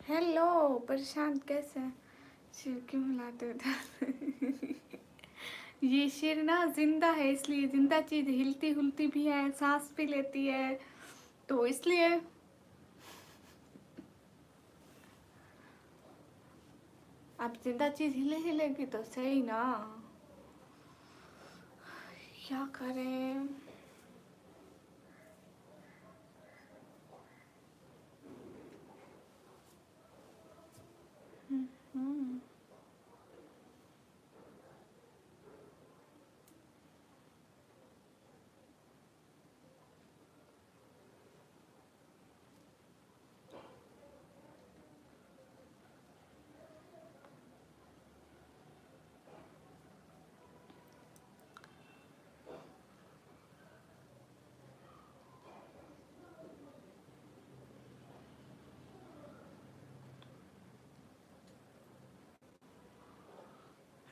Hello प्रशांत, कैसे हैं? सिर क्यों हिलाते उधर? ये सिर ना जिंदा है, इसलिए जिंदा चीज हिलती हुलती भी है, सांस भी लेती है, तो इसलिए अब जिंदा चीज हिलेगी तो सही ना। क्या करें? हम्म।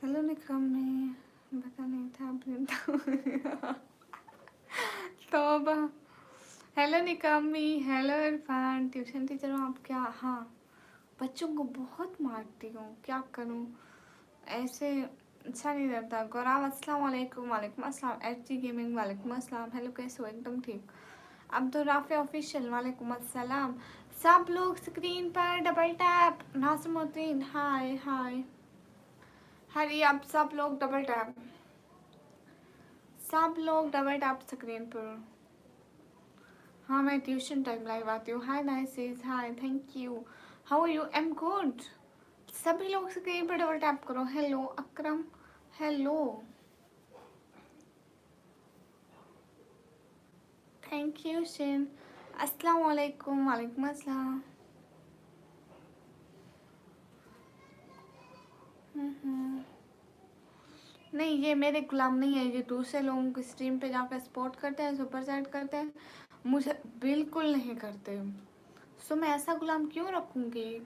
हेलो निकम्मी, पता नहीं था आपने तो। तौबा। हेलो निकम्मी, हेलो इरफान, ट्यूशन टीचर हूँ आप क्या? हाँ, बच्चों को बहुत मारती हूँ, क्या करूँ? ऐसे अच्छा नहीं लगता। गौराव अस्सलाम वालेकुम। वालेकुम अस्सलाम। एच गेमिंग वालेकुम अस्सलाम। हेलो, कैसे हो? एकदम ठीक। अब्दुल राफी ऑफिशियल वालेकुम अस्सलाम। सब लोग स्क्रीन पर डबल टैप। नासिमुद्दीन हाय हाय। हरी आप सब लोग डबल टैप, सब लोग डबल टैप स्क्रीन पर। हाँ, मैं ट्यूशन टाइम लाइव आती हूँ। हाय नाइसिस, hi, thank you. How are you? I am good. सभी लोग स्क्रीन पर डबल टैप करो। Hello Akram, hello, thank you Shin. अस्सलाम वालेकुम। वालेकुम अस्सलाम। हम्म। नहीं, ये मेरे गुलाम नहीं है, ये दूसरे लोगों की स्ट्रीम पे जाकर सपोर्ट करते हैं, सुपर चैट करते हैं, मुझे बिल्कुल नहीं करते। सो मैं ऐसा गुलाम क्यों रखूँगी?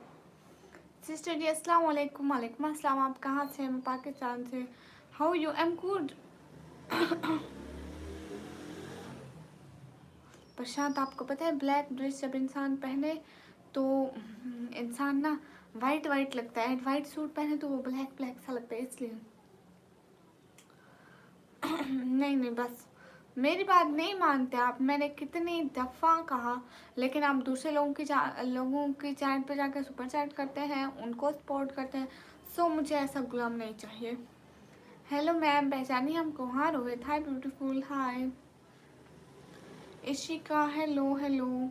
सिस्टर जी अस्सलाम वालेकुम। वालेकुम अस्सलाम। आप कहाँ से? मैं पाकिस्तान से। How you? I am good. Prashant, आपको पता है ब्लैक ड्रेस जब इंसान पहने तो इंसान ना वाइट वाइट लगता है, वाइट सूट पहने तो वो ब्लैक ब्लैक सा लगता है, इसलिए। नहीं नहीं, बस मेरी बात नहीं मानते आप। मैंने कितनी दफ़ा कहा, लेकिन आप दूसरे लोगों की चैट पे जाकर सुपर चैट करते हैं, उनको सपोर्ट करते हैं। सो मुझे ऐसा गुलाम नहीं चाहिए। हेलो मैम, पहचानी हमको? हाँ Rohit, hi beautiful, hi Ishika, hello hello.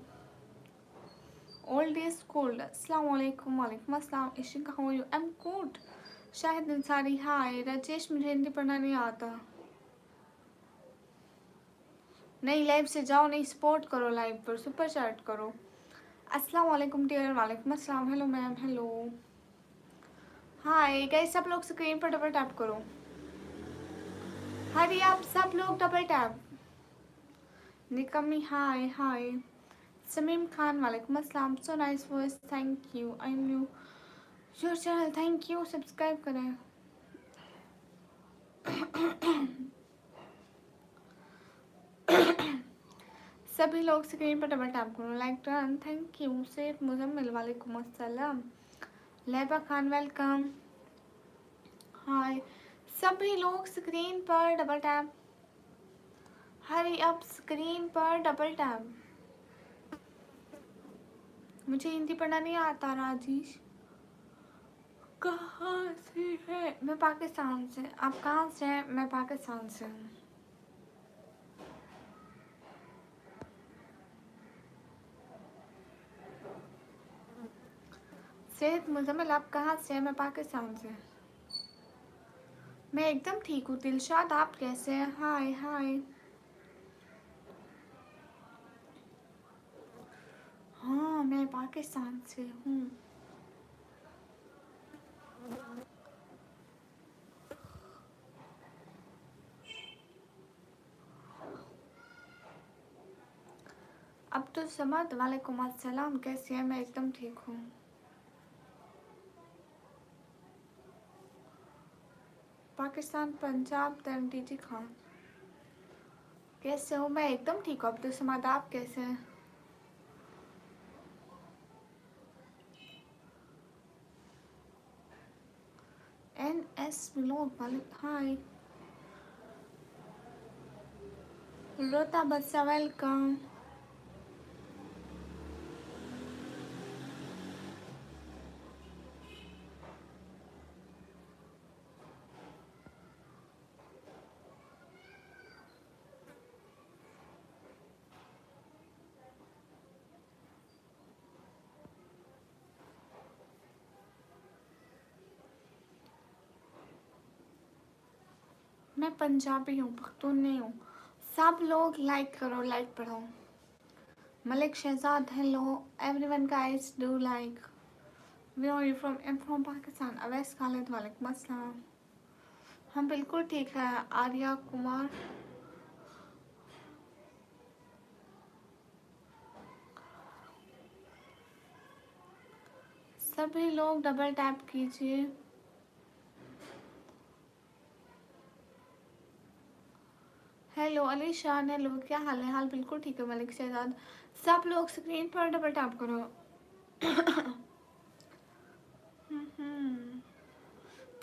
Old is gold. अस्सलाम वालेकुम। वालेकुम अस्सलाम। Ishika how are you? I am good. Shahid Ansari hi. Rajesh, मुझे हिंदी पढ़ना नहीं आता। नहीं, लाइव से जाओ, नहीं सपोर्ट करो, लाइव पर सुपर चैट करो। अस्सलाम वालेकुम डियर। वालेकुम अस्सलाम। Hello ma'am, hello, hi guys. सब लोग स्क्रीन पर डबल टैप करो। हरी आप सब लोग डबल टैप। निकम्मी हाय हाय। समीम खान वालेकुम अस्सलाम। So nice voice, thank you. I M new your channel, thank you. Subscribe करें। सभी लोग स्क्रीन पर डबल टैप करो। Like done, thank you. Safe Muzammil वालेकुम अस्सलाम। लैबा खान वेलकम, हाय। सभी लोग स्क्रीन पर double tap. Hurry up screen पर डबल टैप। मुझे हिंदी पढ़ना नहीं आता राजेश। कहाँ से है? मैं पाकिस्तान से। आप कहाँ से हैं? मैं पाकिस्तान से हूँ। सेहत मुजम्मिल, आप कहाँ से हैं? मैं पाकिस्तान से। मैं एकदम ठीक हूँ दिलशाद, आप कैसे हैं? हाय हाय। हाँ, मैं पाकिस्तान से हूँ। अब्दुल समद वालेकुम अस्सलाम, कैसे हैं? मैं एकदम ठीक हूँ। पाकिस्तान, पंजाब, तरनटीजी खान, कैसे हो? मैं एकदम ठीक हूँ अब्दुल समद, आप कैसे हैं? NS व्लॉग वाले हाय। रोता बच्चा वेलकम। मैं पंजाबी हूँ, पख्तून नहीं हूँ। सब लोग लाइक करो, लाइक बढ़ाओ। Malik Shahzad hello everyone guys do like. Where are you from? I am from Pakistan. Awais Khalid वालेकुम अस्सलाम। हम बिल्कुल ठीक है। आर्या कुमार सभी लोग डबल टैप कीजिए। हेलो अली शान हेलो, क्या हाल है? हाल बिल्कुल ठीक है मलिक शहजाद। सब लोग स्क्रीन पर डबल टैप करो।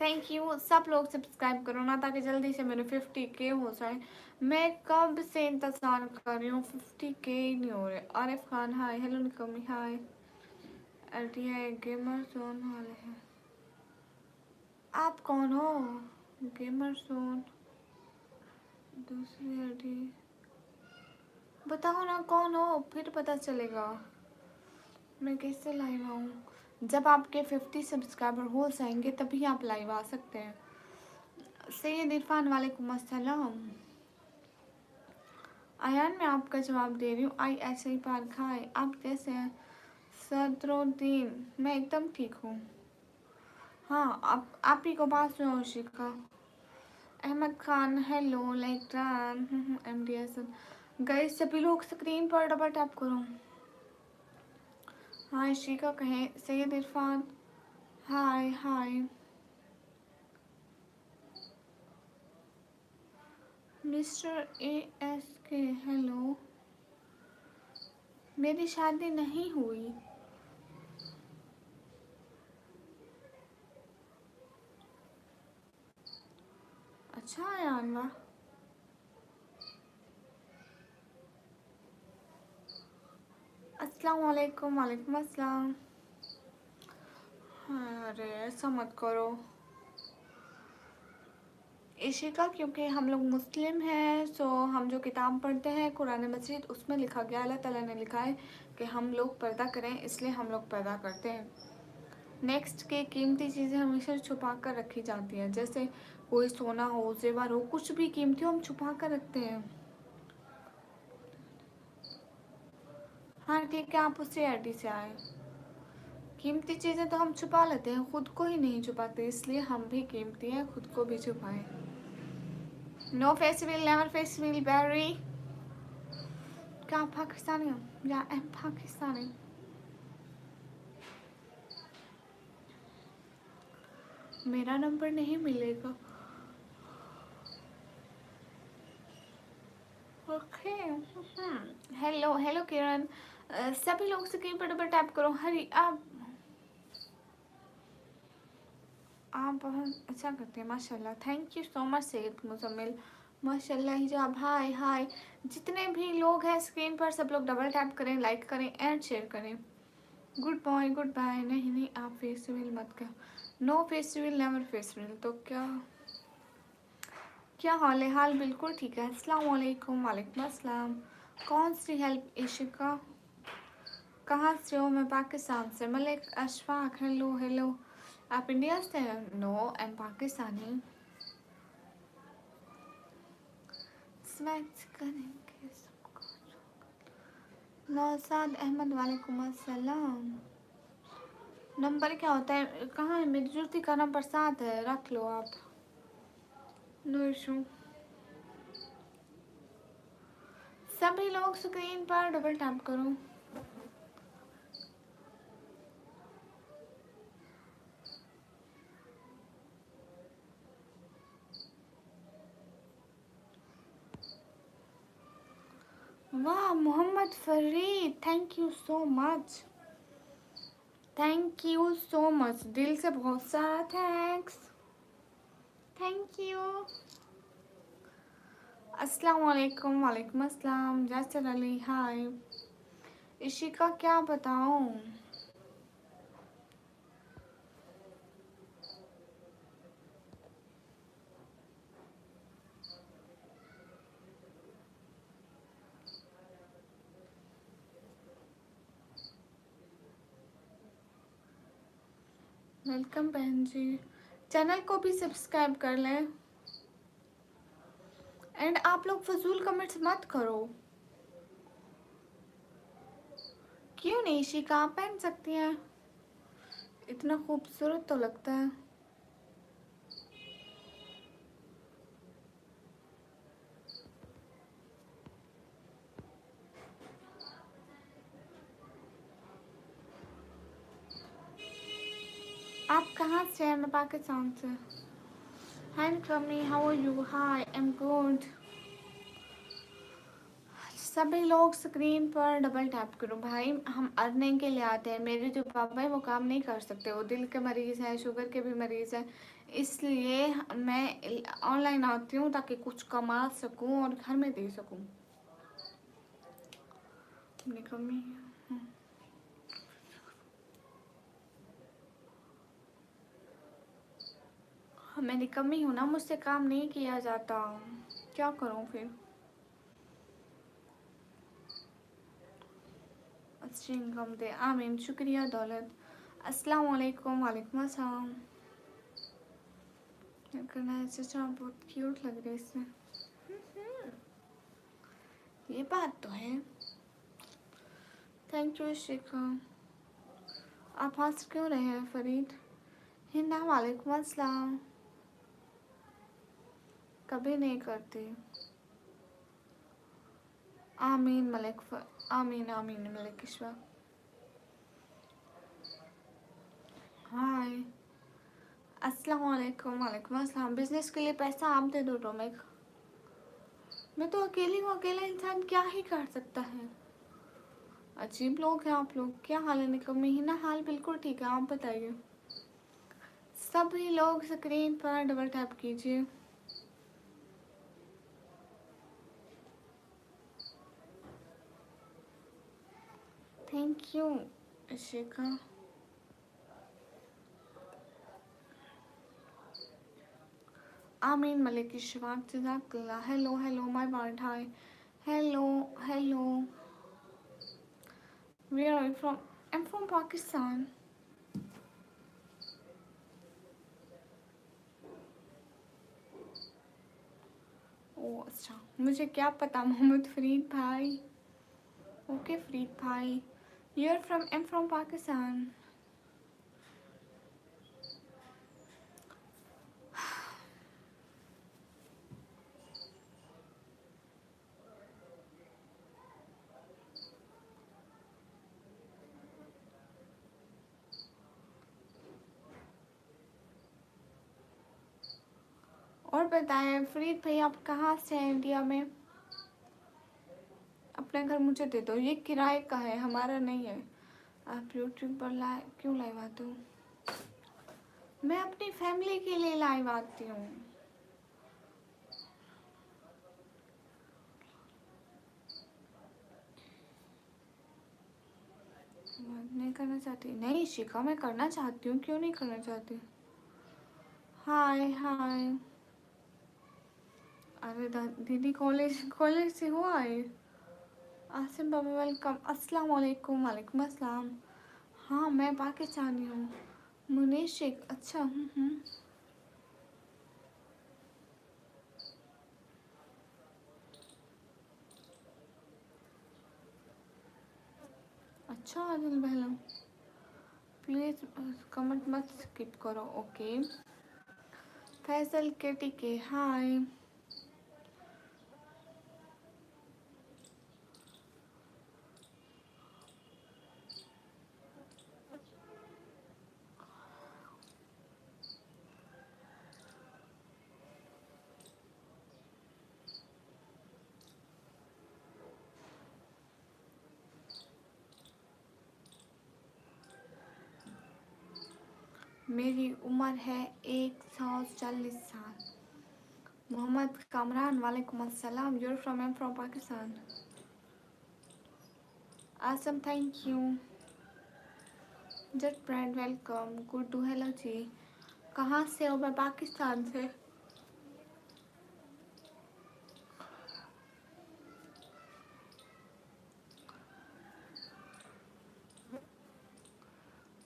Thank you. सब लोग सब्सक्राइब करो ना, ताकि जल्दी से मेरे 50K हो जाए। मैं कब से इंतज़ार कर रही हूँ, 50K ही नहीं हो रहे। आरिफ खान हाय। हेलो निकमी हाय। अरे गेमर जोन वाले हैं। आप कौन हो? गेमर जोन दूसरी आईडी बताओ ना कौन हो, फिर पता चलेगा मैं कैसे लाइव आऊँ। जब आपके 50 सब्सक्राइबर हो जाएंगे तभी आप लाइव आ सकते हैं। सैयद इरफान वालेकुम अस्सलाम। आयान मैं आपका जवाब दे रही हूँ। आई ऐसे ही पार खाए। आप कैसे हैं? सदरुद्दीन मैं एकदम ठीक हूँ। हाँ आप ही को पास में हो शिका। Ahmed Khan hello like MDS गए। सभी लोग स्क्रीन पर डबल टैप करो। हाय शिका कहें। Syed Irfan hi hi. Mister ASK hello. मेरी शादी नहीं हुई। अच्छा आयान वाह। अस्सलाम वालेकुम। वालेकुम अस्सलाम। अरे ऐसा मत करो इशिका, क्योंकि हम लोग मुस्लिम हैं। सो हम जो किताब पढ़ते हैं कुरान मजीद, उसमें लिखा गया, अल्लाह ताला ने लिखा है कि हम लोग पर्दा करें, इसलिए हम लोग पर्दा करते हैं। नेक्स्ट के कीमती चीज़ें हमेशा छुपा कर रखी जाती हैं। जैसे कोई सोना हो, जेवर हो, कुछ भी कीमती हो, हम छुपा कर रखते हैं। हाँ ठीक है, आप उसी आईडी से आए। कीमती चीज़ें तो हम छुपा लेते हैं, खुद को ही नहीं छुपाते, इसलिए हम भी कीमती हैं, खुद को भी छुपाएं। No face reveal never face reveal बैरी। क्या आप पाकिस्तानी हो? या एम पाकिस्तानी। मेरा नंबर नहीं मिलेगा। ओके। हेलो हेलो किरण। सभी लोग स्क्रीन पर डबल टैप करो। हरी आप बहुत अच्छा करते हैं माशाल्लाह। Thank you so much Syed Muzammil. माशाल्लाह हिजाब हाय हाय। जितने भी लोग हैं स्क्रीन पर सब लोग डबल टैप करें, लाइक करें एंड शेयर करें। Good boy good bye. नहीं नहीं आप फेस रिवील मत कर। No face reveal never face reveal. तो क्या हाल है? हाल बिल्कुल ठीक है। अस्सलाम वालेकुम। वालेकुम अस्सलाम। कौन सी हेल्प इशिका? कहाँ से हो? मैं पाकिस्तान से। Malik Ashfaq hello hello. आप इंडिया से हैं? No I am Pakistani. स्मैच करेंगे सबको। नौसाद अहमद वालेकुम अस्सलाम। नंबर क्या होता है? कहाँ है? मेरी जुर्ती का नंबर 7 है, रख लो आप। No issue. सभी लोग स्क्रीन पर डबल टैप करो। वाह Mohammad Farid, thank you so much. Thank you so much, दिल से बहुत सारा थैंक्स। Thank you. अस्सलाम वालेकुम। वालेकुम अस्सलाम। जासर अली हाय। इशिका क्या बताऊं। वेलकम बहन जी। चैनल को भी सब्सक्राइब कर लें। एंड आप लोग फजूल कमेंट्स मत करो। क्यों नहीं इशिका, आप पहन सकती हैं, इतना खूबसूरत तो लगता है। आप कहाँ से हैं? मैं पाकिस्तान से। Hi Kami, how are you? Hi, I am good. सभी लोग स्क्रीन पर डबल टैप करो भाई, हम अर्निंग के लिए आते हैं। मेरे जो पापा है वो काम नहीं कर सकते, वो दिल के मरीज़ हैं, शुगर के भी मरीज़ हैं, इसलिए मैं ऑनलाइन आती हूँ ताकि कुछ कमा सकूँ और घर में दे सकूँ। कमी मैं निकम्मी हूँ ना, मुझसे काम नहीं किया जाता, क्या करूँ फिर। अच्छी इनकम दे, आमीन। शुक्रिया दौलत। अस्सलाम वालेकुम। वालेकुम अस्सलाम। क्या करना है चाचा, बहुत क्यूट लग रही है इसमें। ये बात तो है। थैंक यू शिखा। आप हंस क्यों रहे हैं फरीद? हिंदा वालेकुम अस्सलाम। कभी नहीं करती। आमीन मलिक आमीन आमीन मलिक ईश्वर। हाय, अस्सलाम वालेकुम। वालेकुम अस्सलाम। बिजनेस के लिए पैसा आप दे दो रोमिक। मैं तो अकेली हूँ, अकेला इंसान क्या ही कर सकता है। अजीब लोग हैं आप लोग। क्या हाल है निकम्मी? ही ना, हाल बिल्कुल ठीक है, आप बताइए। सभी लोग स्क्रीन पर डबल टैप कीजिए। Thank you Ishika. आमीन मलिक इशफाक, जज़ाकल्लाह। Hello hello my bond, hi. Hello hello. Where are you from? I am from Pakistan. Oh अच्छा, मुझे क्या पता। मोहम्मद फरीद भाई। ओके फरीद भाई, you are from? I am from Pakistan. और बताएं फरीद भाई, आप कहाँ से हैं इंडिया में? अपना घर मुझे दे दो, ये किराए का है, हमारा नहीं है। आप यूट्यूब पर क्यों लाइव आते हो? मैं अपनी फैमिली के लिए लाइव आती हूँ। नहीं करना चाहती? नहीं शिखा, मैं करना चाहती हूँ, क्यों नहीं करना चाहती। हाय हाय। अरे दीदी कॉलेज कॉलेज से हो आए। आसिम बाबा वेलकम। अस्सलाम वालेकुम। वालेकुम अस्सलाम। हाँ मैं पाकिस्तानी हूँ। मुनीश शेख, अच्छा। अच्छा आदिल बहलम, प्लीज़ कमेंट मत स्किप करो, ओके। फैसल के टीके, हाय। मेरी उम्र है 140 साल। मोहम्मद कामरान, वालेकुम अस्सलाम। You're from am from Pakistan. आसम, thank you. Jatt brand, welcome. Guddu, hello ji. कहाँ से हो? मैं पाकिस्तान से।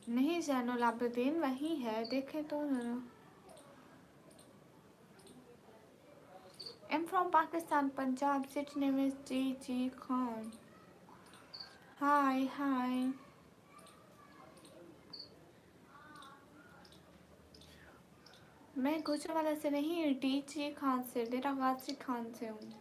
नहीं जैनुल आबिदीन वही है, देखे तो। Am from Pakistan, Punjab. City name is G G Khan. Hi hi. मैं गुजरावाला से नहीं, डी जी खान से, डेरा गाजी खान से हूँ।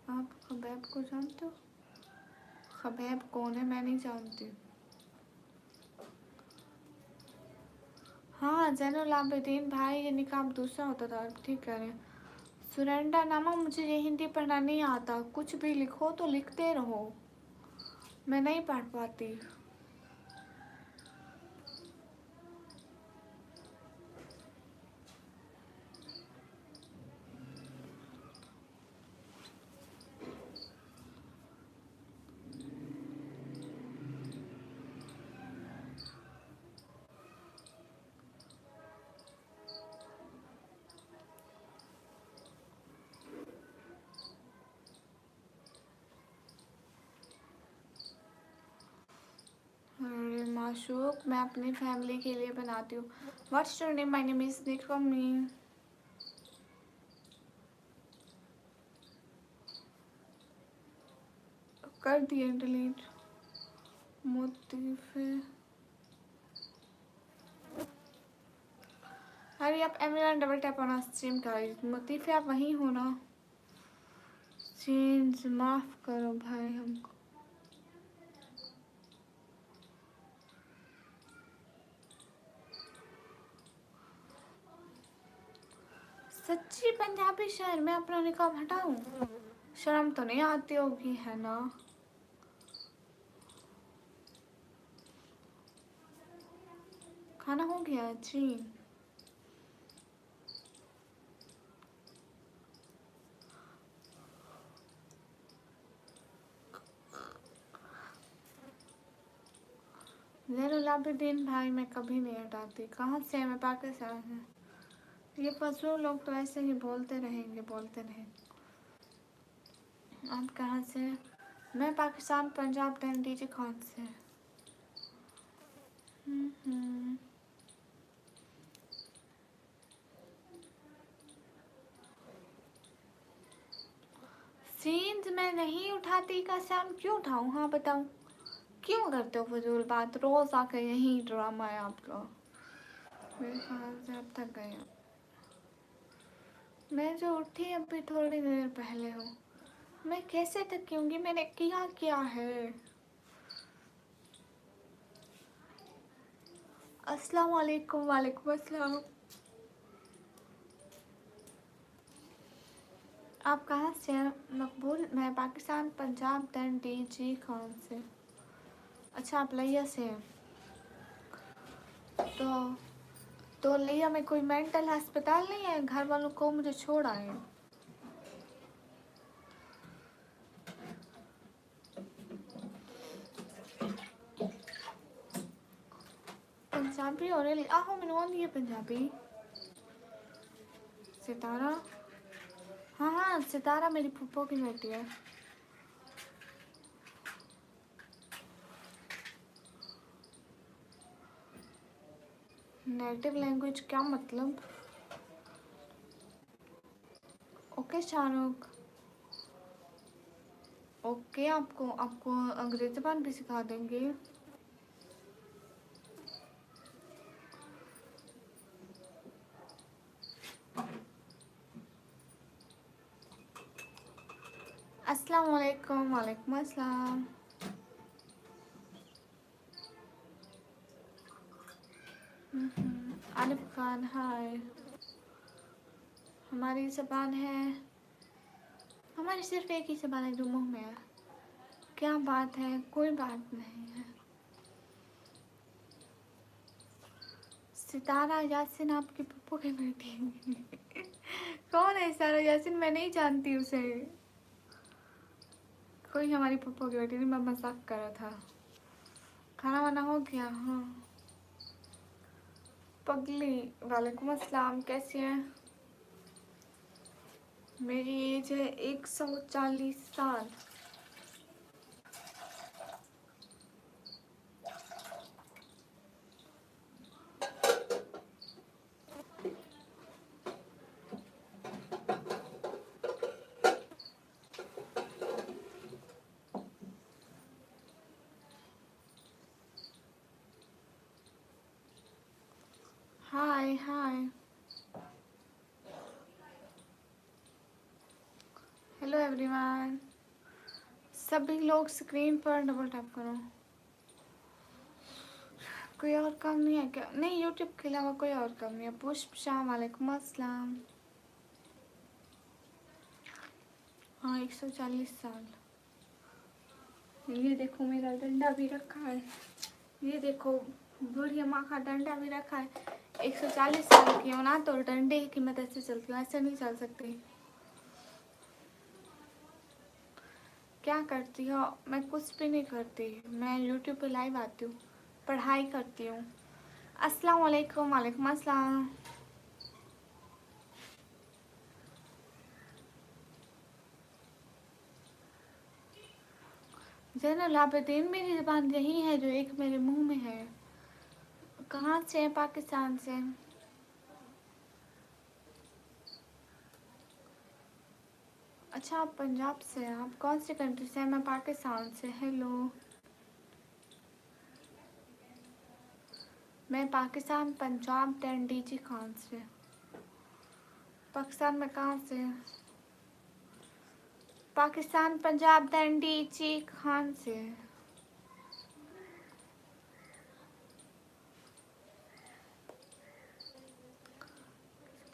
आप खबैब को जानते हो? खबैब कौन है? मैं नहीं जानती। हाँ जैनुल आबिदीन भाई, ये निकाब दूसरा होता था, ठीक कह रहे हैं। सुरेंडा नामा, मुझे ये हिंदी पढ़ना नहीं आता, कुछ भी लिखो तो लिखते रहो, मैं नहीं पढ़ पाती। अरे माशूक, मैं अपनी फैमिली के लिए बनाती हूँ। What's your name? My name is निकमी। कर दिए डिलीट। मोतीफे। अरे आप everyone double tap on stream guys. मोतीफे आप वहीं हो ना? चेंज माफ करो भाई हमको। सच्ची पंजाबी शहर में अपना निकाब हटाऊं? शर्म तो नहीं आती होगी, है ना? खाना हो गया जी। जैनुल आबिदीन भाई, मैं कभी नहीं हटाती। कहाँ से है? मैं पाकिस्तान से। ये फजूल लोग तो ऐसे ही बोलते रहेंगे, बोलते रहेंगे। आप कहाँ से? मैं पाकिस्तान, पंजाब, दैन डीजे खान से। हम्म। सीन्स मैं नहीं उठाती, कसम। क्यों उठाऊं? हाँ बताऊं। क्यों करते हो फजूल बात? रोज आकर यही ड्रामा है आपका। मेरे ख्याल से अब थक गए हो। मैं जो उठी अभी थोड़ी देर पहले हूँ। मैं कैसे थकी होंगी? मैंने किया क्या है? अस्सलाम वालेकुम। वालेकुम अस्सलाम। आप कहाँ से हैं? मकबूल, मैं Pakistan, Punjab, then D G Khan से। अच्छा आप लिया से हैं। तो लिया में कोई मेंटल अस्पताल नहीं है? घर वालों को मुझे छोड़ आए। पंजाबी और आहो मैंने आती है पंजाबी। सितारा। हाँ हाँ, सितारा मेरी फूफो की बेटी है। नेटिव लैंग्वेज क्या मतलब? ओके शाहरुख। ओके, आपको आपको अंग्रेजी ज़बान भी सिखा देंगे। अस्सलाम वालेकुम। वालेकुम अस्सलाम। आनिफ खान हाय। हमारी ज़बान है, हमारी सिर्फ एक ही ज़बान है जो मुँह में है। क्या बात है, कोई बात नहीं है। सितारा यासिन आपकी पप्पू की बेटी कौन है सितारा यासिन? मैं नहीं जानती उसे। कोई हमारी पप्पू की बेटी नहीं, मैं मजाक कर रहा था। खाना वाना हो गया? हाँ। पगली वालेकुम अस्सलाम, कैसी है? मेरी एज है 140 साल। हाय हाय, हेलो एवरीवन। सभी लोग स्क्रीन पर डबल टैप करो। कोई और काम नहीं है क्या? नहीं, यूट्यूब के अलावा कोई और काम नहीं है। पुष्प शाह वालेकुम अस्सलाम। हाँ, 140 साल। ये देखो मेरा डंडा भी रखा है, ये देखो बुढ़िया माँ का डंडा भी रखा है। 140 साल की हो ना तो डंडे की मदद से चलती हूँ, ऐसे नहीं चल सकती। क्या करती हो? मैं कुछ भी नहीं करती, मैं यूट्यूब पे लाइव आती हूँ, पढ़ाई करती हूँ। अस्सलाम वालेकुम। वालेकुम अस्सलाम। ज़ैनुल आबिदीन मेरी ज़बान यही है जो एक मेरे मुंह में है। कहाँ से है? पाकिस्तान से। अच्छा, आप पंजाब से हैं? आप कौन सी कंट्री से हैं? मैं पाकिस्तान से। हेलो, मैं पाकिस्तान पंजाब डंडीजी खान से। पाकिस्तान में कहाँ से? पाकिस्तान पंजाब डंडीजी खान से।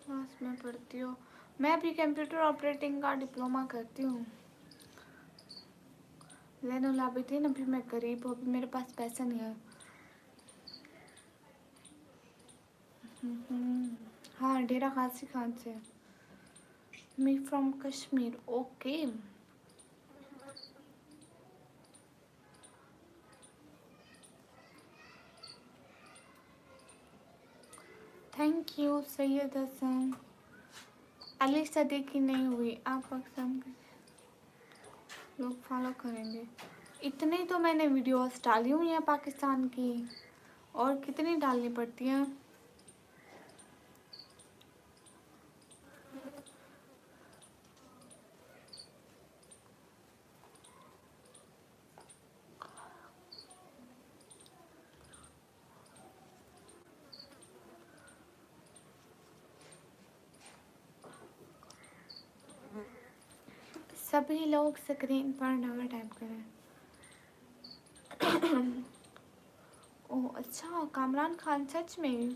क्लास में पढ़ती हो? मैं भी कंप्यूटर ऑपरेटिंग का डिप्लोमा करती हूँ। ज़ैनुल आबिदीन अभी मैं गरीब हूँ, अभी मेरे पास पैसा नहीं है। हाँ, डेरा गाजी खान से। Me from Kashmir. Okay, thank you Syed Hasan. Ali Siddiqui नहीं हुई, आप पाकिस्तान के लोग फॉलो करेंगे। इतनी तो मैंने वीडियोस डाली हुई हैं पाकिस्तान की, और कितनी डालनी पड़ती हैं? सभी लोग स्क्रीन पर डबल टैप करें। ओह अच्छा, कामरान खान सच में?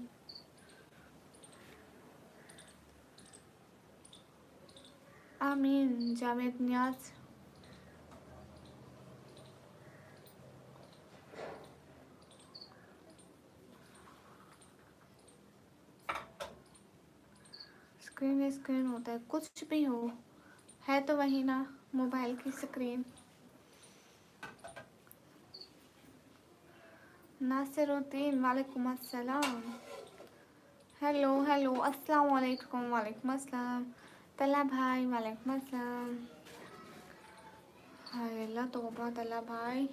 आमीन। जावेद नियाज। स्क्रीन स्क्रीन होता है, कुछ भी हो, है तो वही ना, मोबाइल की स्क्रीन। नासिरुद्दीन वालेकुम अस्सलाम। हेलो हेलो, अस्सलाम वालेकुम। वालेकुम अस्सलाम। तला भाई वालेकुम अस्सलाम। हाय अल्लाह तौबा तला भाई,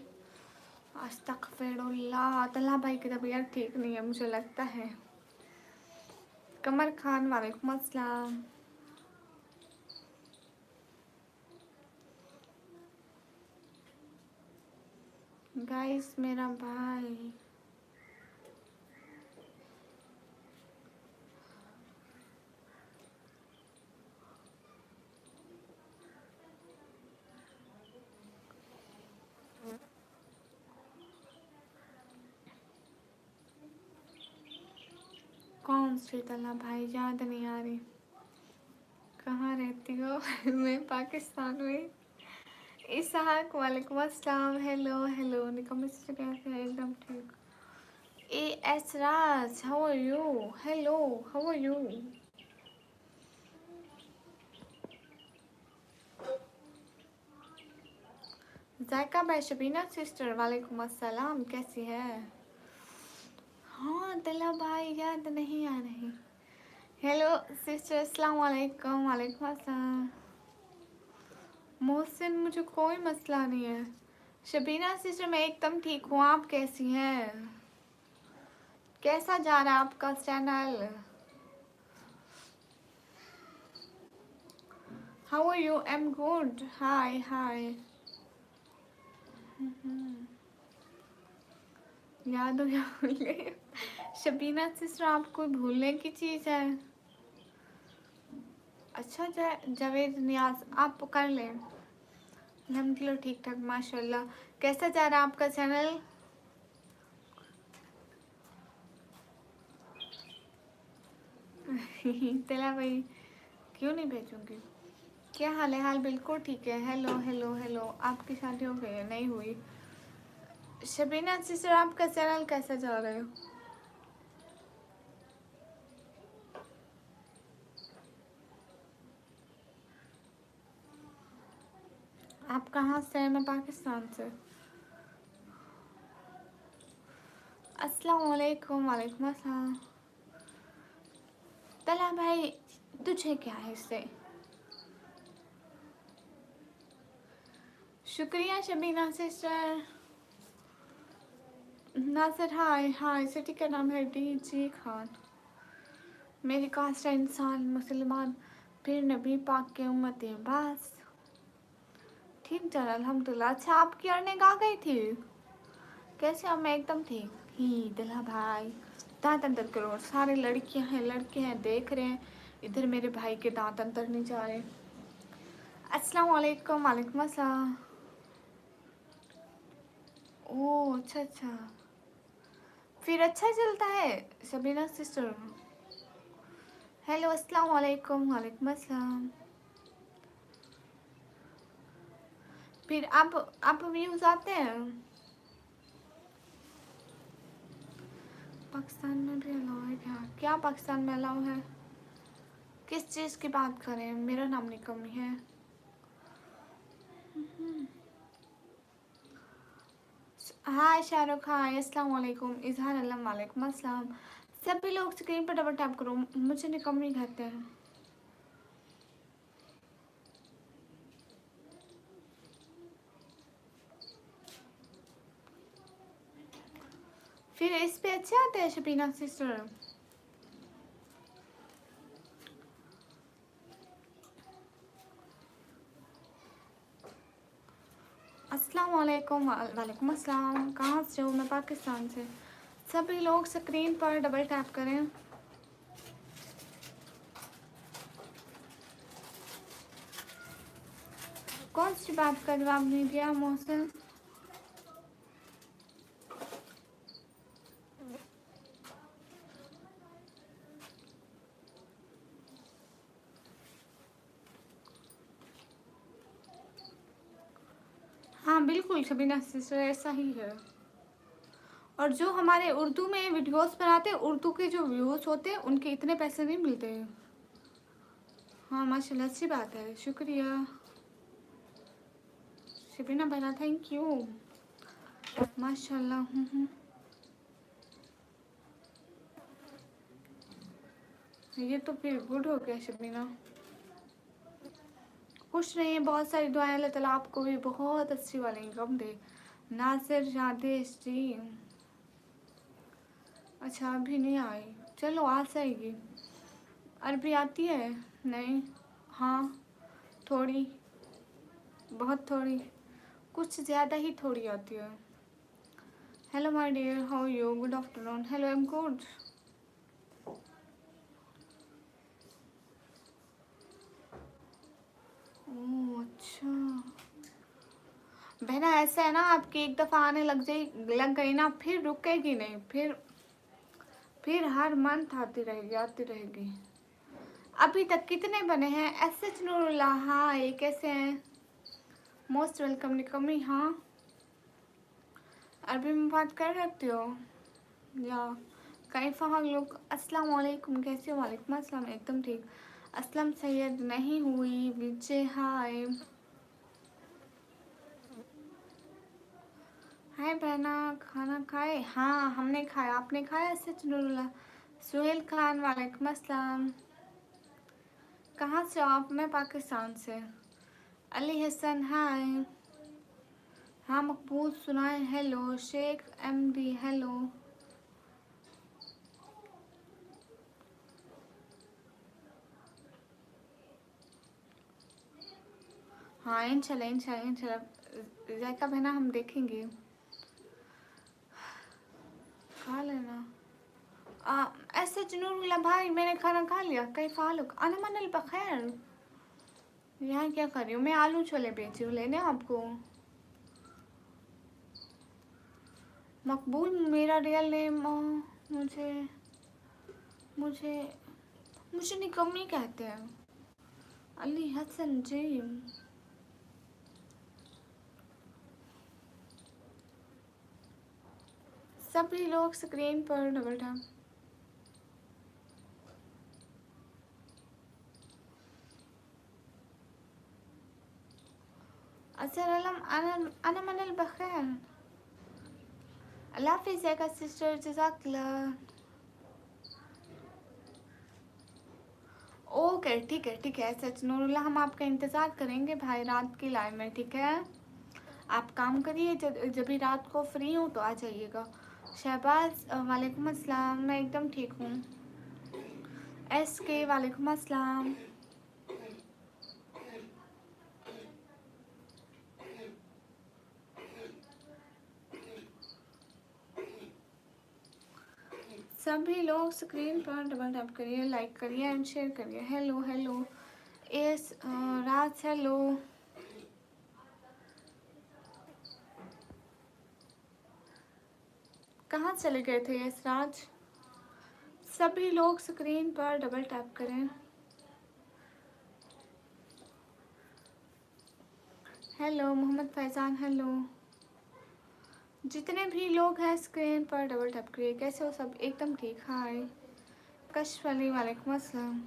अस्तगफिरुल्लाह। तला भाई की तबीयत ठीक नहीं है मुझे लगता है। कमर खान वालेकुम अस्सलाम। गाइस मेरा भाई, कौन शीतला भाई, याद नहीं आ रही। कहाँ रहती हो? मैं पाकिस्तान में। इसहाक वालेकुम अस्सलाम। हेलो हेलो निकम से कैसे है? एकदम ठीक। A S Raj, how are you? Hello, how are you? जायका भाई, शबीना सिस्टर वालेकुम अस्सलाम, कैसी है? हाँ दिला भाई, याद नहीं आ रही। हेलो सिस्टर, अस्सलाम वालेकुम। वालेकुम अस्सलाम। मोहसिन, मुझे कोई मसला नहीं है। शबीना सिस्टर, मैं एकदम ठीक हूँ, आप कैसी हैं? कैसा जा रहा है आपका channel? How are you? I am good. Hi hi. याद हो या भूल गई? शबीना सिस्टर, आपको भूलने की चीज़ है? अच्छा, जावेद नियाज, आप कर लें। अल्हम्दुलिल्लाह ठीक ठाक माशाल्लाह। कैसा जा रहा है आपका चैनल? तेला भाई, क्यों नहीं भेजूंगी। क्या हाल है? हाल बिल्कुल ठीक है। Hello hello hello. आपकी शादी हो गई है? नहीं हुई। शबीना सिस्टर, आपका चैनल कैसा चल रहा है? आप कहाँ से हैं? मैं पाकिस्तान से। अस्सलाम वालेकुम। वालेकुम अस्सलाम। तला भाई, तुझे क्या है इससे? शुक्रिया शबीना सिस्टर। नासिर, हाय हाय। सिटी का नाम है डीजी खान। मेरी कास्ट है इंसान मुसलमान, फिर नबी पाक के उम्मती है बस। ठीक चल अल्हम्दुलिल्लाह। अच्छा, आपकी अर्निंग आ गई थी? कैसे हो? मैं एकदम ठीक ही। दिला भाई, दांत अंदर करो। सारे लड़कियां हैं लड़के हैं, देख रहे हैं इधर मेरे भाई के दांत अंदर नहीं जा रहे। अस्सलाम वालेकुम। वालेकुम अस्सलाम। ओह अच्छा अच्छा, फिर अच्छा चलता है शबीना सिस्टर। हेलो, अस्सलाम वालेकुम। वालेकुम अस्सलाम। फिर आप व्यूज आते हैं? पाकिस्तान में भी अलाउ है क्या? क्या पाकिस्तान में अलाउ है? किस चीज़ की बात करें? मेरा नाम निकमी है। हाय शाहरुख, हाय। अस्सलाम वालेकुम। इजहार अल्लाह, वालेकुम अस्सलाम। सभी लोग स्क्रीन पर डबल टैप करो, मुझे निकम्मी कहते हैं। फिर इस पे अच्छे आते हैं शबीना सिस्टर? अस्सलाम वालेकुम। वालेकुम अस्सलाम। कहाँ से हो? मैं पाकिस्तान से। सभी लोग स्क्रीन पर डबल टैप करें। कौन सी बात का जवाब नहीं दिया मोहसिन? हाँ बिल्कुल शबीना सिस्टर, ऐसा ही है। और जो हमारे उर्दू में वीडियोस बनाते हैं, उर्दू के जो व्यूज़ होते हैं उनके इतने पैसे नहीं मिलते हैं। हाँ माशाल्लाह, अच्छी बात है, शुक्रिया शबीना बहना, थैंक यू माशाल्लाह। ये तो फिर गुड हो गया शबीना। खुश रहिए, बहुत सारी दुआएं, अल्लाह ताला आपको भी बहुत अच्छी वाली इनकम दे। नासिर राधेश जी, अच्छा अभी नहीं आई, चलो आ जाएगी। अरबी आती है? नहीं। हाँ थोड़ी, बहुत थोड़ी, कुछ ज़्यादा ही थोड़ी आती है। Hello my dear, how you? Good afternoon. Hello, I am good. Oh अच्छा, बहना ऐसा है ना, आपकी एक दफ़ा आने लग गई ना, फिर रुकेगी नहीं, फिर हर मंथ आती रहेगी। अभी तक कितने बने हैं? एसएच नूरुल्लाह, हाय, कैसे हैं? मोस्ट वेलकम निकमी। हाँ, अरबी में बात कर सकते हो या कैफा हम लोग। अस्सलाम वालेकुम, कैसे हो? वालेकुम अस्सलाम, एकदम ठीक। असलम सैयद नहीं हुई विजय, हाय। हाय बहना, खाना खाए? हाँ हमने खाया, आपने खाया? एसएच नूरुल्लाह। सुहेल खान, वालेकुम अस्सलाम। कहाँ से हो आप? मैं पाकिस्तान से। अली हसन, हाय। हाँ मकबूल सुनाए, हेलो। Sheikh MD, hello. हाँ इंशाल्लाह इंशाल्लाह इंशाल्लाह जायका बहना, हम देखेंगे। खा लेना। ऐसे जुनून भाई, मैंने खाना खा लिया। कई फालुक अना मनल बखैर। यहाँ क्या कर रही हूँ मैं? आलू छोले बेच रही हूँ, लेने आपको? मकबूल मेरा रियल नेम मुझे मुझे मुझे निकम्मी कहते हैं। अली हसन जी। सभी लोग स्क्रीन पर डबल टैप। असर अलम अना मनल बखैर। अल्लाह हाफिज़ का सिस्टर, जज़ाकल्लाह। ओके ठीक है ठीक है। सच नूरुल्लाह, हम आपका इंतज़ार करेंगे भाई रात की लाइव में, ठीक है? आप काम करिए, जब भी रात को फ्री हूँ तो आ जाइएगा। शहबाज, वालेकुम अस्सलाम, मैं एकदम ठीक हूँ। एस के, वालेकुम अस्सलाम। सभी लोग स्क्रीन पर डबल टैप करिए, लाइक करिए एंड शेयर करिए। हेलो हेलो एस राज, हेलो। कहाँ चले गए थे एस राज? सभी लोग स्क्रीन पर डबल टैप करें। Hello Mohammad Faizan, hello. जितने भी लोग हैं स्क्रीन पर डबल टैप करिए। कैसे हो सब? एकदम ठीक, हाय। कश्फ अली, वालेकुम अस्सलाम।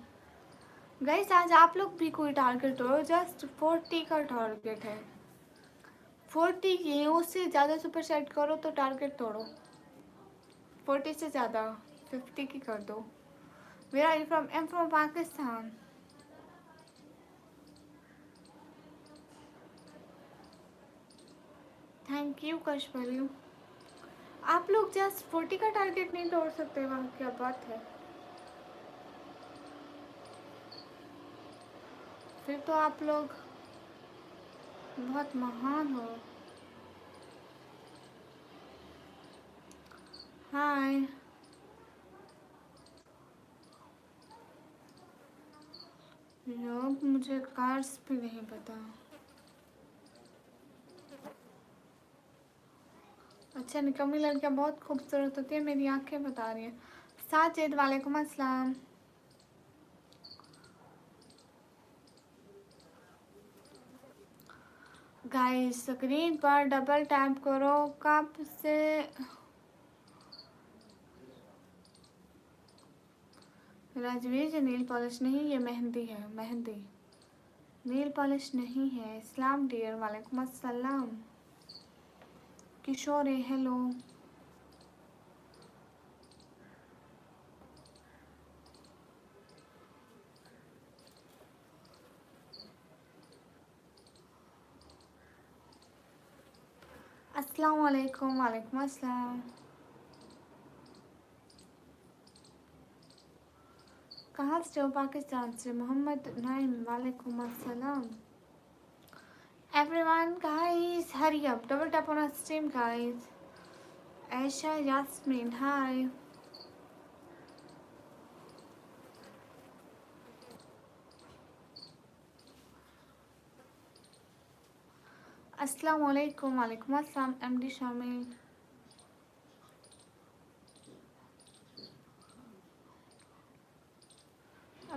गाइस आज आप लोग भी कोई टारगेट हो, जस्ट 40 का टारगेट है। 40 की, उससे ज़्यादा सुपर सेट करो तो टारगेट तोड़ो। 40 से ज़्यादा 50 की कर दो। Where are you from? I am from Pakistan. Thank you Kashf Ali. आप लोग जस्ट 40 का टारगेट नहीं तोड़ सकते? वहाँ क्या बात है? फिर तो आप लोग बहुत महान हो। हाय। लोग, मुझे कार्स भी नहीं पता। अच्छा, निकम्मी लड़कियाँ बहुत खूबसूरत होती है, मेरी आंखें बता रही हैं। साजिद, वालेकुम अस्सलाम। गाइस स्क्रीन पर डबल टैप करो। कब से? राजवीर जी, नील पॉलिश नहीं, ये मेहंदी है, मेहंदी। नील पॉलिश नहीं है। इस्लाम डियर, वालेकुम अस्सलाम। किशोर, हेलो। अस्सलाम वालेकुम, वालेकुम अस्सलाम। कहाँ से हो? पाकिस्तान से। मोहम्मद नाइम, वालेकुम अस्सलाम। Everyone, guys, hurry up. Double tap on our stream, guys. Aisha, Yasmin, hi. अस्सलाम वालेकुम, वालेकुम अस्सलाम। MD शामिल।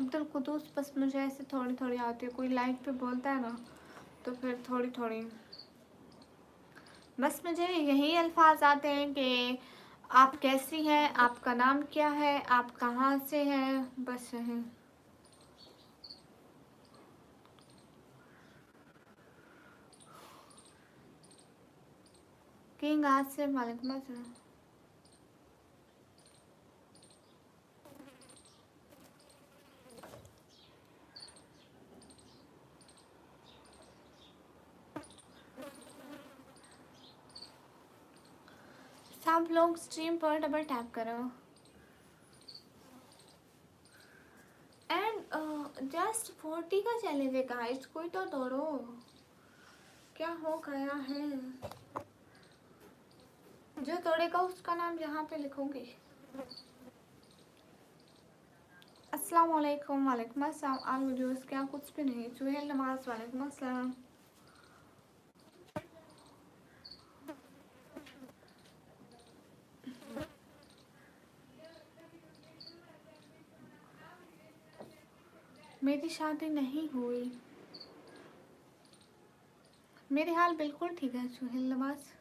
अब्दुल कुदूस, बस मुझे ऐसे थोड़ी थोड़ी आती है, कोई लाइव पे बोलता है ना तो फिर थोड़ी थोड़ी, बस मुझे यही अल्फाज आते हैं कि आप कैसी हैं, आपका नाम क्या है, आप कहाँ से हैं, बस यही। किंग आज से वालेकुम अस्सलाम। सब लोग स्ट्रीम पर डबल टैप करो एंड जस्ट 40 का चैलेंज है गाइस, कोई तो दौड़ो, क्या हो गया है? जो तोड़ेगा उसका नाम यहाँ पे लिखूंगी। अस्सलाम वालेकुम, वालेकुम अस्सलाम। आल वीडियोस क्या कुछ भी नहीं, सुहेल नमाज वालेकुम अस्सलाम। मेरी शादी नहीं हुई, मेरे हाल बिल्कुल ठीक है सुहेल नवाज।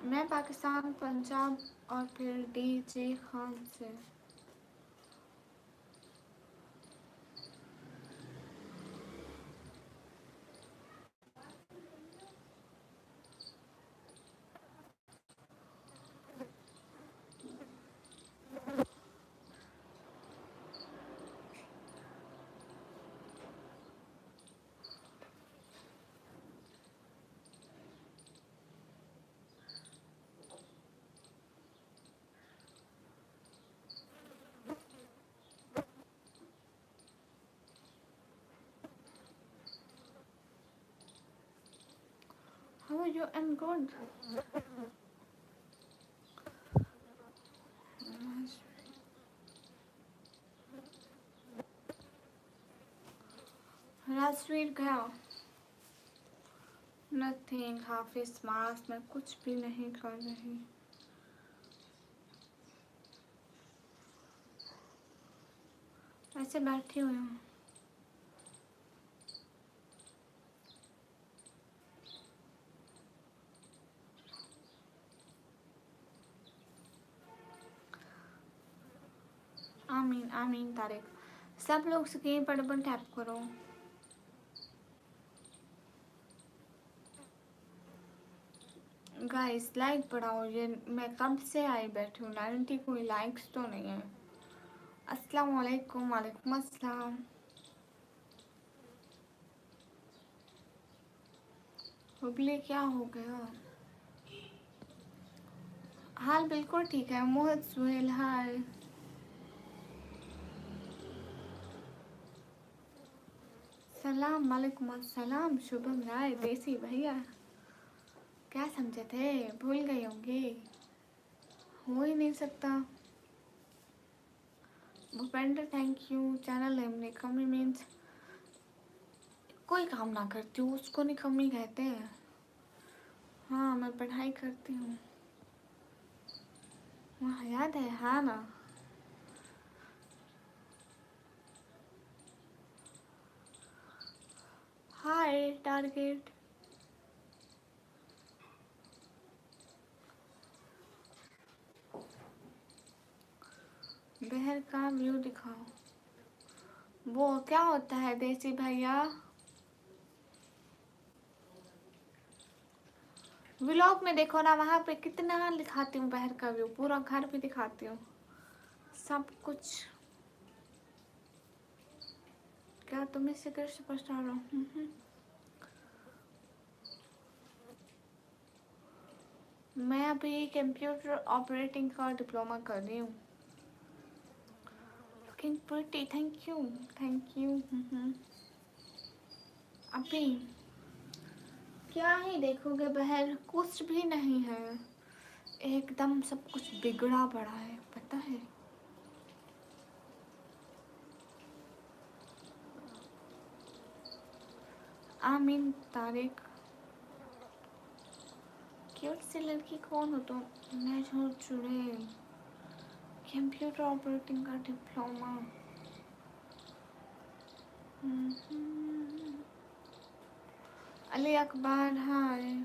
मैं पाकिस्तान, पंजाब और फिर डीजे खान से। How are you? I am good. Rajveer गया, नथिंग हाफिज मास, मैं कुछ भी नहीं कर रही, ऐसे बैठी हुई हूँ। आमीन आमीन तारिक। सब लोग स्क्रीन पर डबल टैप करो। गाइस लाइक बढ़ाओ, ये मैं कब से आई बैठी हूँ, 90 कोई लाइक्स तो नहीं है। अस्सलाम वालेकुम, वालेकुम अस्सलाम। हुबली क्या हो गया? हाल बिल्कुल ठीक है। मोहित सुहेल हाय। सलाम वालेकुम अस्सलाम। शुभम राय देसी भैया, क्या समझे थे, भूल गए होंगे, हो ही नहीं सकता। Bhupendra thank you. Channel name निकम्मी मीन्स कोई काम ना करती हूँ उसको निकम्मी कहते हैं। हाँ मैं पढ़ाई करती हूँ। वहाँ याद है, हाँ ना। हाय टारगेट। बहर का व्यू दिखाओ। वो क्या होता है देसी भैया? व्लॉग में देखो ना, वहाँ पे कितना दिखाती हूँ बहर का व्यू, पूरा घर भी दिखाती हूँ, सब कुछ। क्या तुम इससे कर सुपरस्टार हो? मैं अभी कंप्यूटर ऑपरेटिंग का डिप्लोमा कर रही हूँ। Looking pretty, thank you thank you. अभी क्या ही देखोगे बहर, कुछ भी नहीं है, एकदम सब कुछ बिगड़ा पड़ा है, पता है। आमीन तारिक, क्यूट सी लड़की कौन हो तुम? मैं हूँ चुड़ैल, कंप्यूटर ऑपरेटिंग का डिप्लोमा। अली अकबर हाय।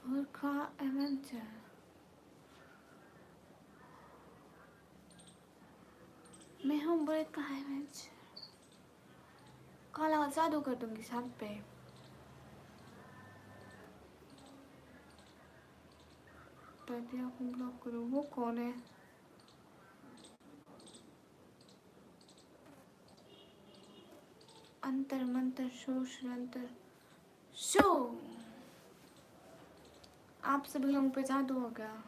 बुरखा एवेंजर, मैं हूँ बुरखा एवेंजर, काला जादू कर दूंगी सब पे। टटिया को ब्लॉक करो, वो कौन है? अंतर मंतर शोष अंतर शो, आप सभी लोगों पे जादू हो गया।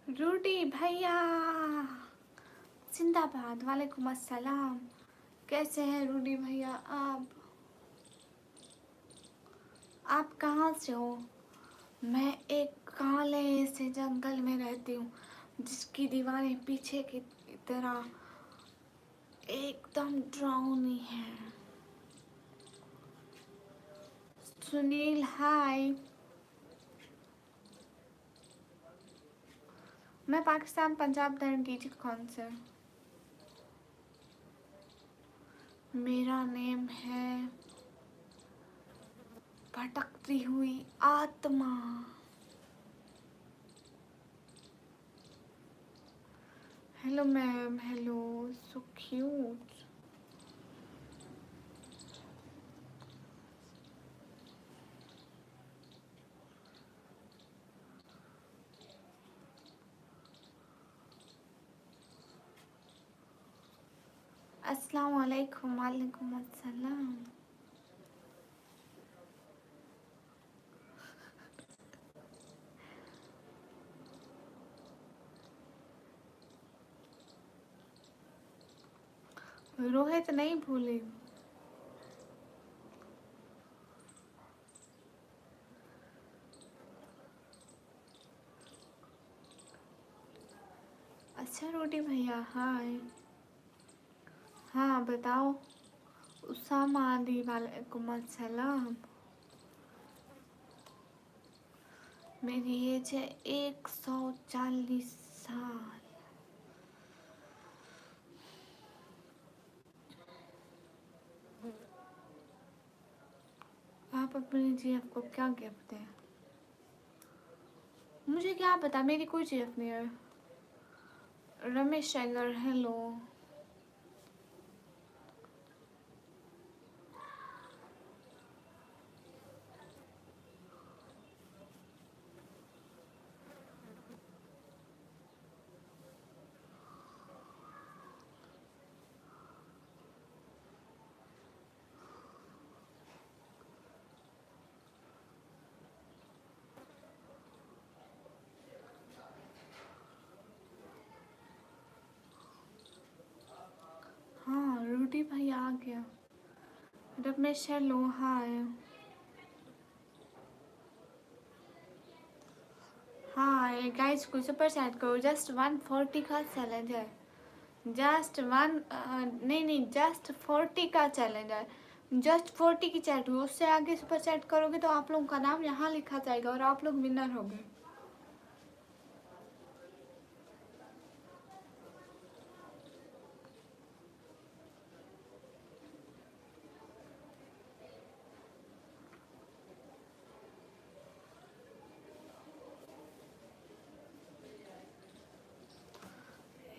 रूडी भैया जिंदाबाद, वालेकुम अस्सलाम। कैसे हैं रूडी भैया? आप कहाँ से हो? मैं एक काले से जंगल में रहती हूँ, जिसकी दीवारें पीछे की तरह एकदम डरावनी है। सुनील हाय। मैं पाकिस्तान पंजाब रणजीत कौन से? मेरा नेम है भटकती हुई आत्मा। Hello ma'am, hello, so cute. अस्सलाम वालेकुम। वालेकुम अस्सलाम। रोहित नहीं भूले। अच्छा रोटी भैया हाय। हाँ बताओ। उसामा आदि वालेकुम अस्सलाम। मेरी एज है 140 साल। आप अपनी जीएफ को क्या गिफ्ट दें? मुझे क्या पता, मेरी कोई जीएफ नहीं है। रमेश शेगर हेलो। आ गया। Ramesh hello hi. हाँ गाइस कोई सुपर चैट करो, जस्ट 140 का चैलेंज है। जस्ट वन नहीं जस्ट 40 का चैलेंज है। जस्ट 40 की चैट हुई, उससे आगे सुपर चैट करोगे तो आप लोगों का नाम यहाँ लिखा जाएगा और आप लोग विनर होंगे।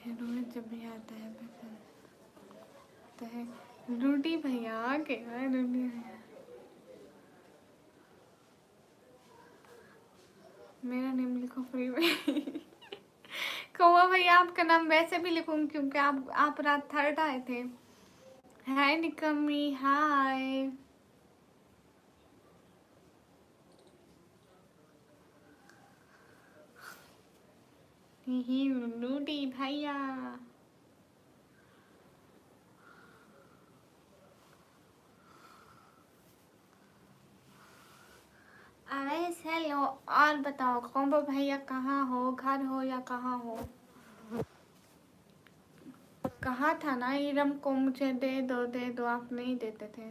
रोहित जब भी आता है तो है रूडी भैया आ गया। रूडी भैया मेरा नेम लिखो फ्री में। कौआ भैया आपका नाम वैसे भी लिखूंगी क्योंकि आप रात थर्ड आए थे। हाय निकम्मी हाय। रूडी भैया आवेश हेलो। और बताओ कॉम्बो भैया कहाँ हो, घर हो या कहाँ हो? कहा था ना इरम को मुझे दे दो, आप नहीं देते थे।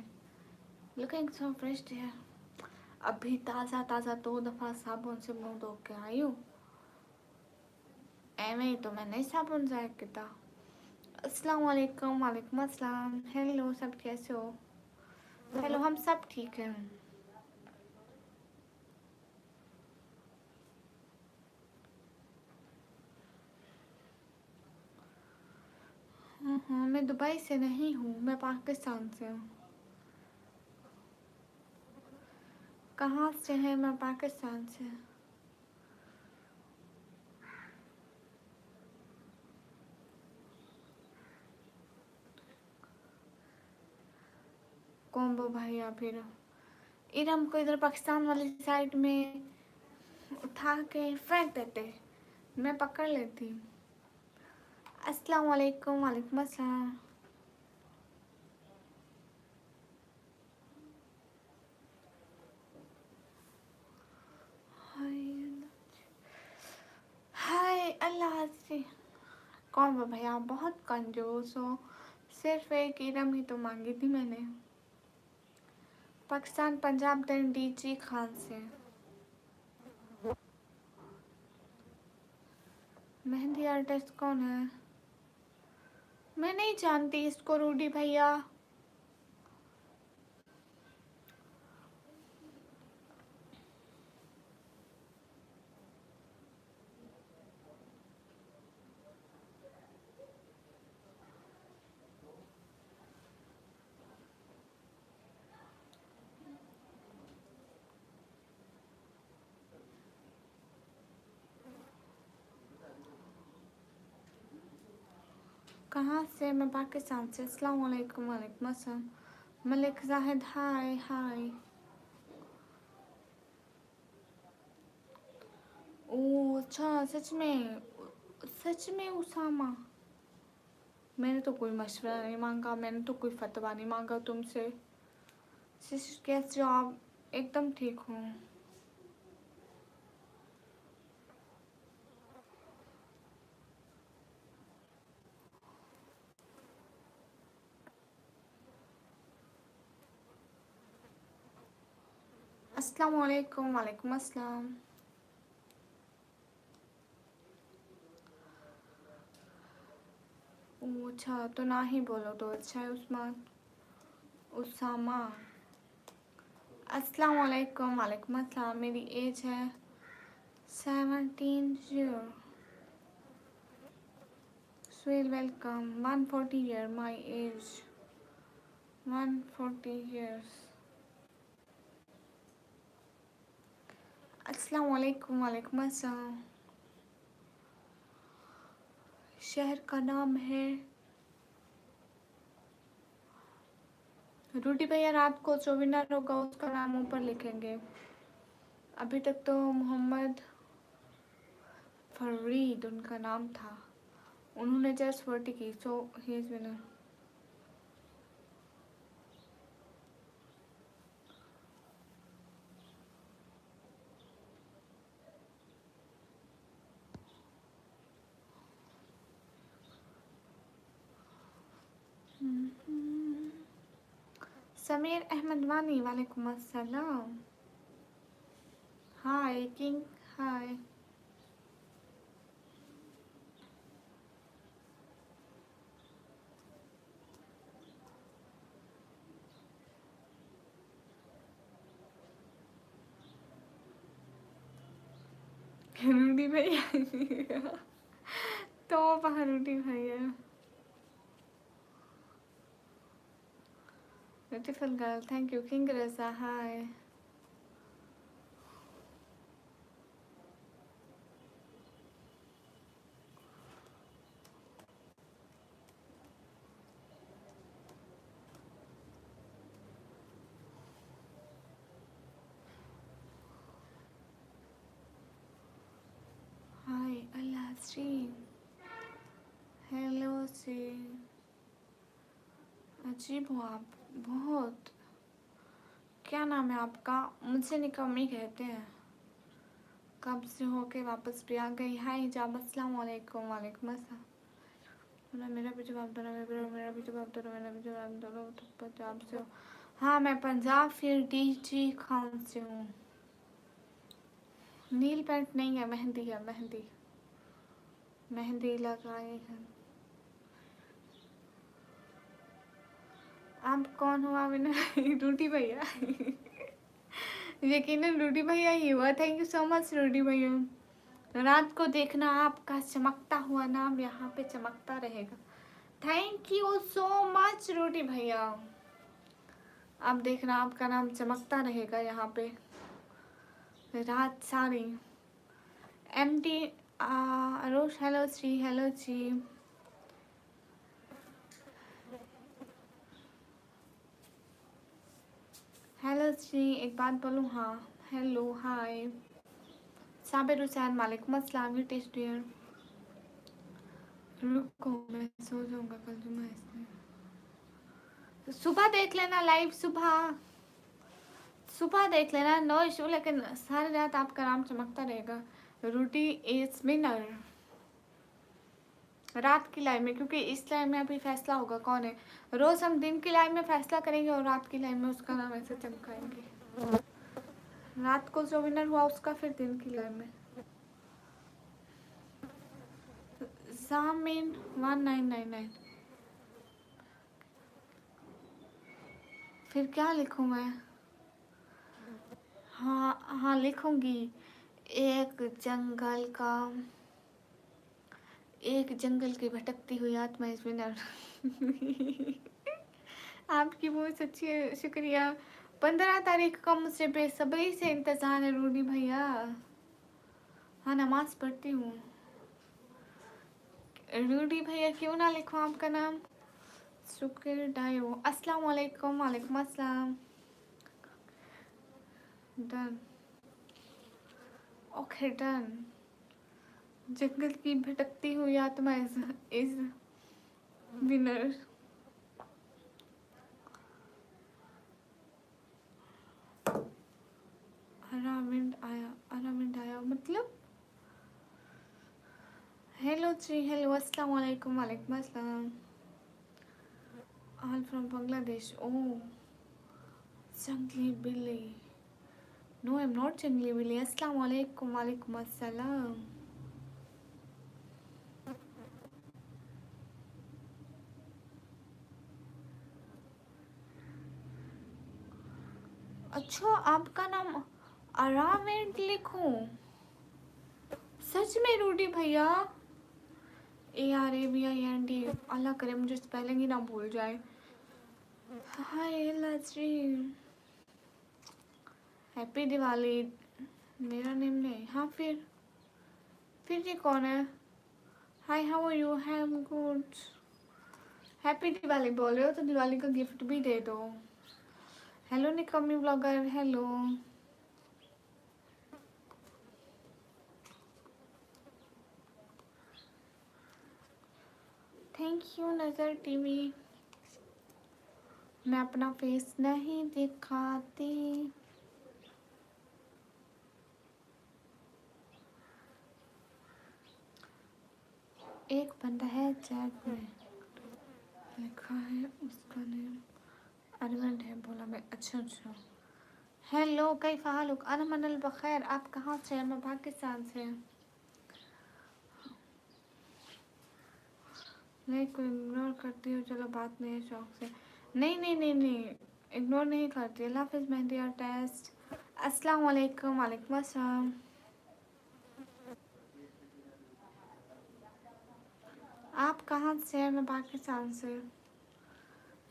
लुकिंग सो फ्रेश है। अभी ताज़ा ताज़ा 2 दफ़ा साबुन से मुंह धो के आई हूँ। एवं ही तो मैं नहीं साबुन जाए किता। अस्सलाम वालेकुम। वालेकुम अस्सलाम। हेलो सब कैसे हो? हेलो हम सब ठीक हैं। हाँ मैं दुबई से नहीं हूँ, मैं पाकिस्तान से हूँ। कहाँ से है? मैं पाकिस्तान से। कॉम्बो भैया फिर इरम को इधर पाकिस्तान वाली साइड में उठा के फेंक देते, मैं पकड़ लेती। अस्सलाम वालेकुम। वालेकुम अस्सलाम। हाय अल्लाह से। कौन वो भैया बहुत कंजूस हो, सिर्फ एक इरम ही तो मांगी थी मैंने। पाकिस्तान पंजाब दिन डीजी खान से। मेहंदी आर्टिस्ट कौन है? मैं नहीं जानती इसको रूडी भैया। कहाँ से? मैं पाकिस्तान से। अस्सलाम वालेकुम। वालेकुम अस्सलाम। मलिक जाहिद हाय हाय। ओ अच्छा सच में उसामा। मैंने तो कोई मशवरा नहीं मांगा, मैंने तो कोई फतवा नहीं मांगा तुमसे। सिस्टर कैसे हो आप? एकदम ठीक हूँ। अस्सलाम वालेकुम। वालेकुम अस्सलाम। ओ अच्छा तो ना ही बोलो तो अच्छा है उस्मान। उसामा। अस्सलाम वालेकुम। वालेकुम अस्सलाम। मेरी एज है 17 year. Sweet welcome. 140 year my age. 140 years. अस्सलाम वालेकुम। वालेकुम अस्सलाम। शहर का नाम है रूडी भैया। रात को जो विनर होगा उसका नाम ऊपर लिखेंगे। अभी तक तो मोहम्मद फरीद उनका नाम था, उन्होंने जस्ट 40 की, so he is winner. Sameer Ahmad Wani, वालेकुम अस्सलाम। हाय किंग, हाय। रूडी भैया तो रूडी भैया। Beautiful girl, thank you. King Raza, hi. Hi Allah Shri, hello Shri. अजीब हो आप बहुत। क्या नाम है आपका? मुझसे निकम्मी कहते हैं। कब से होके वापस भी आ गई। हाय जाब, अस्सलाम वालेकुम। वालेकुम अस्सलाम। मेरा भी जवाब दो, मेरा भी जवाब दो, मेरा भी जवाब दो। तो पंजाब से हो? हाँ मैं पंजाब फिर डीजी खान से हूँ। नील पेंट नहीं है, मेहंदी है, मेहंदी। मेहंदी लगाए हैं। आप कौन हो? आप रूटी भैया यकीनन रूटी भैया ही हुआ। थैंक यू सो मच रूटी भैया। रात को देखना आपका चमकता हुआ नाम यहाँ पे चमकता रहेगा। थैंक यू सो मच रूटी भैया। अब देखना आपका नाम चमकता रहेगा यहाँ पे रात सारी। एम टी अरोश, hello Shri, hello ji. Hello Shri, एक बात बोलूँ? हाँ हेलो हाय। साबिर हुसैन, वालेकुम अस्सलाम। You test dear. रुको मैं सो जाऊँगा कल जुम्मा इसलिए। तो सुबह देख लेना लाइव, सुबह सुबह देख लेना, नो इशू। लेकिन सारी रात आपका नाम चमकता रहेगा। रूटी इज विनर रात की लाइव में, क्योंकि इस लाइव में अभी फैसला होगा कौन है। रोज हम दिन की लाइव में फैसला करेंगे और रात की लाइव में उसका नाम ऐसे चमकाएंगे। रात को जो विनर हुआ उसका फिर दिन की लाइव में। जामिन 1999। फिर क्या लिखूं मैं? हाँ हाँ लिखूंगी। एक जंगल का, एक जंगल की भटकती हुई आत्मा इस विनर आपकी बहुत अच्छी है, शुक्रिया। 15 तारीख का मुझसे बेसब्री से इंतजार है रूडी भैया। हाँ नमाज पढ़ती हूँ। रूडी भैया क्यों ना लिखूं आपका नाम? शुक्र डायो, अस्सलाम वालेकुम। वालेकुम अस्सलाम। Done, okay done. जंगल की भटकती हुई आत्मा इज विनर। अराविंड आया, अराविंड आया मतलब? हेलो जी, हेलो, अस्सलाम वालेकुम। वालेकुम अस्सलाम। All from Bangladesh. ओह जंगली बिल्ली। नो आई एम नॉट जंगली बिल्ली। अस्सलाम वालेकुम। वालेकुम अस्सलाम। अच्छा आपका नाम अराविंड लिखूं? सच में रूडी भैया? ARABIND। अल्लाह करे मुझे स्पेलिंग ही ना भूल जाए। हाय लाजरी, हैप्पी दिवाली। मेरा नेम नहीं। हाँ फिर ये कौन है? Hi how are you? I am good. Happy Diwali बोल रहे हो तो दिवाली का गिफ्ट भी दे दो। हेलो निकम्मी ब्लॉगर, हेलो। थैंक यू नज़र टीवी। मैं अपना फेस नहीं दिखाती। एक बंदा है चैट में, लिखा है उसका नेम अर्जेंट है बोला मैं। अच्छा अच्छा। हेलो कैफ हालुक? अना मनल बखैर। आप कहाँ से हैं? मैं पाकिस्तान से। नहीं कोई इग्नोर करती हो, चलो बात नहीं है शौक से। नहीं नहीं नहीं नहीं, इग्नोर नहीं करती। अल्लाह हाफिज़ मेहंदी और टेस्ट। अस्सलाम वालेकुम। वालेकुम अस्सलाम। आप कहाँ से हैं? मैं पाकिस्तान से।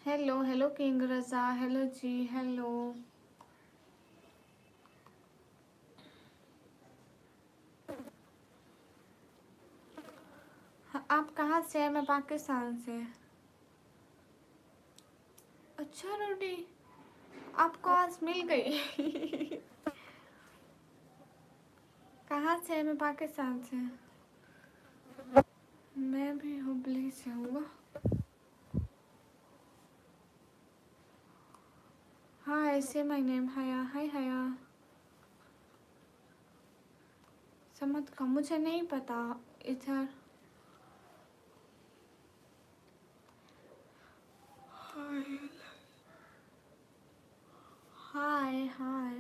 हेलो हेलो किंग रज़ा। Hello ji hello. हाँ, आप कहाँ से हैं? मैं पाकिस्तान से। अच्छा रोटी, आपको आज मिल गई। कहाँ से है? मैं पाकिस्तान से। मैं भी हुबली से हूँ। हाँ ऐसे माय नेम हया। हाय हया। समझ का मुझे नहीं पता इधर। हाय हाय।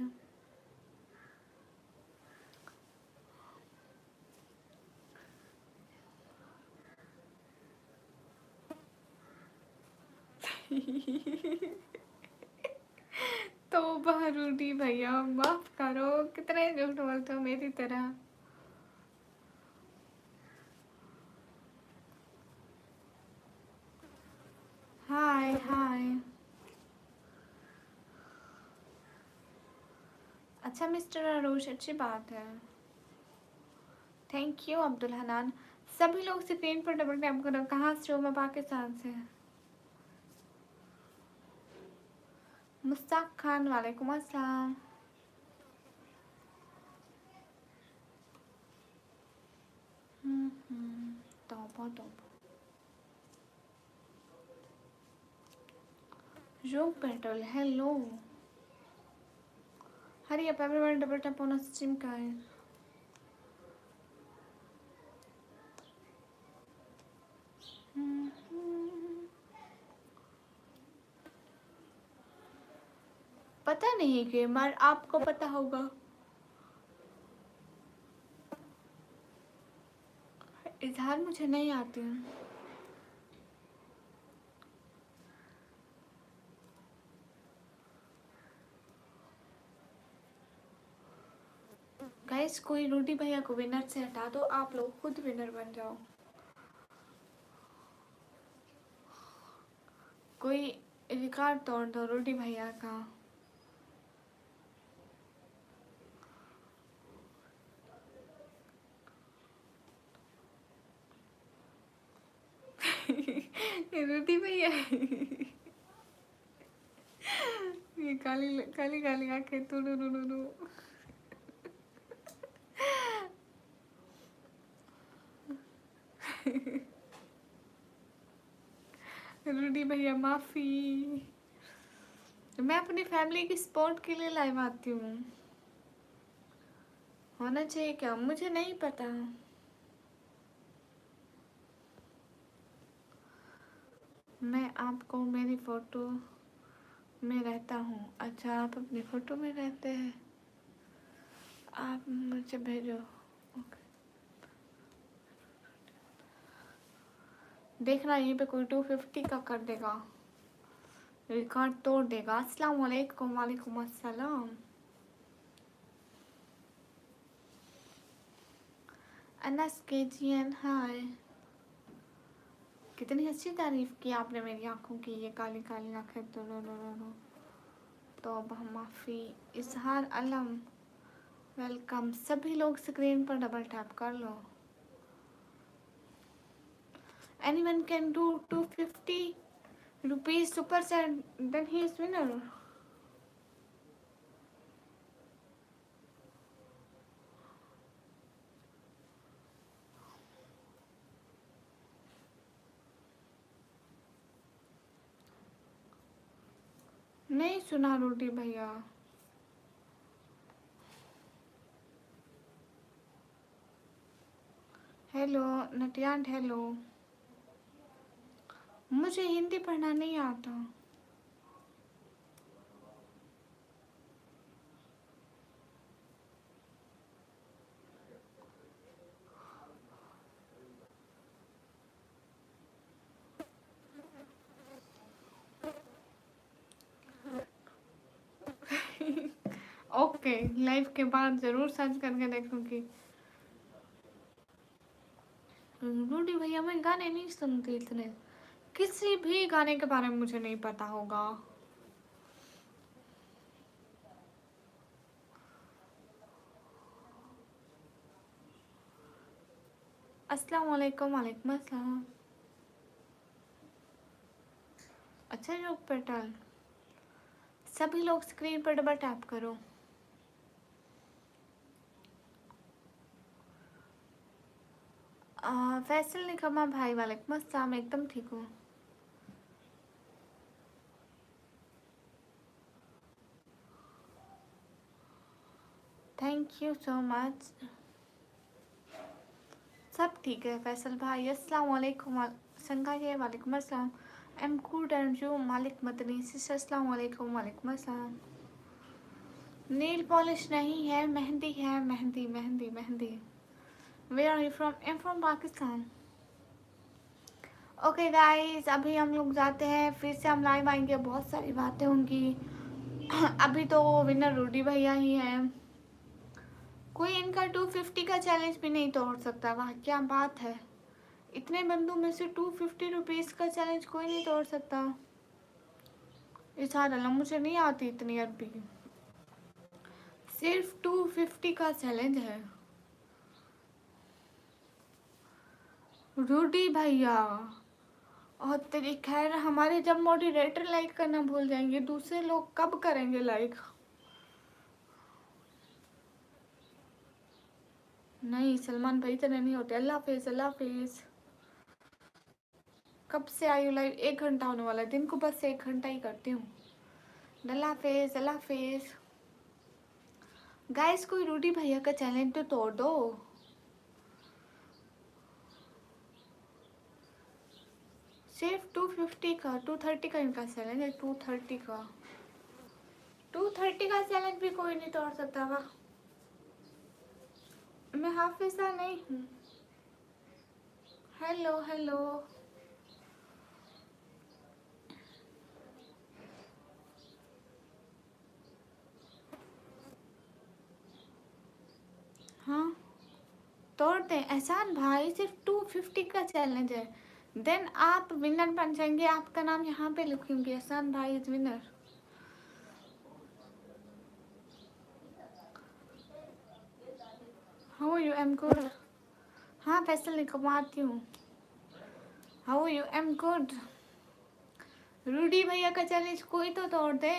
तो बहरूडी भैया माफ करो, कितने झूठ बोलते हो मेरी तरह। हाय हाय। अच्छा मिस्टर अरोश, अच्छी बात है। Thank you Abdul Hanan. सभी लोग स्क्रीन पर डबल टैप करो। कहाँ से हो? मैं पाकिस्तान से। मुस्ताक खान वालेकुम अस्सलाम। तौबा तौबा। Room petrol, hello. Hurry up, everyone, double tap on a stream guys. पता नहीं गेमर, आपको पता होगा। इजहार मुझे नहीं आती। गाइस कोई रोटी भैया को विनर से हटा दो, आप लोग खुद विनर बन जाओ। कोई रिकॉर्ड तोड़ दो रोटी भैया का। ये रोटी भैया। ये काली काली काली आंखें तू रू रू रू रू। रोटी भैया माफी। मैं अपनी फैमिली की सपोर्ट के लिए लाइव आती हूँ। होना चाहिए क्या? मुझे नहीं पता। मैं आपको मेरी फोटो में रहता हूँ। अच्छा आप अपनी फोटो में रहते हैं। आप मुझे भेजो। ओके। देखना यहीं पे कोई 250 का कर देगा, रिकॉर्ड तोड़ देगा। अस्सलाम वालेकुम। वालेकुम अस्सलाम। अनस केजीएन हाय। कितनी अच्छी तारीफ की आपने मेरी आंखों की। ये काली काली आंखें तो अब माफ़ी। इजहार अलम वेलकम। सभी लोग स्क्रीन पर डबल टैप कर लो। Anyone can do 250 rupees super set, then he is winner. नहीं सुना रोटी भैया। हेलो नटियान हेलो। मुझे हिंदी पढ़ना नहीं आता। ओके, लाइव के बाद ज़रूर सर्च करके देखूंगी। रूडी भैया, मैं गाने नहीं सुनती इतने, किसी भी गाने के बारे में मुझे नहीं पता होगा। अस्सलाम वालेकुम। वालेकुम अस्सलाम। अच्छा जो पेटल, सभी लोग स्क्रीन पर डबल टैप करो। फैसल निकम्मा भाई, वालेकुम अस्सलाम, एकदम ठीक हूँ। Thank you so much. सब ठीक है फैसल भाई। अस्सलाम वालेकुम। संगा ये, वालेकुम अस्सलाम। एम गुड एंड यू मालिक मदनी सिस्टर, अस्सलाम वालेकुम। वालेकुम अस्सलाम। नेल पॉलिश नहीं है, मेहंदी है, mehndi mehndi mehndi. Where are you from? I am from Pakistan. Okay guys, अभी हम लोग जाते हैं, फिर से हम लाइव आएंगे, बहुत सारी बातें होंगी। अभी तो विनर रूडी भैया ही हैं। कोई इनका 250 का चैलेंज भी नहीं तोड़ सकता। वाह क्या बात है, इतने बंदों में से 250 रुपीज़ का चैलेंज कोई नहीं तोड़ सकता। इशारा ला, मुझे नहीं आती इतनी अरबी। सिर्फ 250 का चैलेंज है। रूडी भैया और तेरी खैर, हमारे जब मॉडरेटर लाइक करना भूल जाएंगे, दूसरे लोग कब करेंगे लाइक? नहीं सलमान भाई तरह नहीं होते। अल्लाह हाफिज, अल्लाह हाफिज। कब से आई हूँ लाइव? 1 घंटा होने वाला है, दिन को बस 1 घंटा ही करती हूँ। अल्लाह हाफिज, अल्लाह हाफिज। गाइस कोई रूडी भैया का चैलेंज तो तोड़ दो। सिर्फ 250 का, 230 का इनका चैलेंज है। 230 का, 230 का चैलेंज भी कोई नहीं तोड़ सकता। वाह, मैं हाफिजा नहीं हूँ। Hello hello. हाँ तोड़ दें एहसान भाई, सिर्फ 250 का चैलेंज है। देन आप विनर बन जाएंगे, आपका नाम यहाँ पे लिखूंगी, एहसान भाई is winner. How you? Am good. हाँ फैसल निकम आती हूँ। How you? Am good. Rudy भैया का चैलेंज कोई तो तोड़ दे।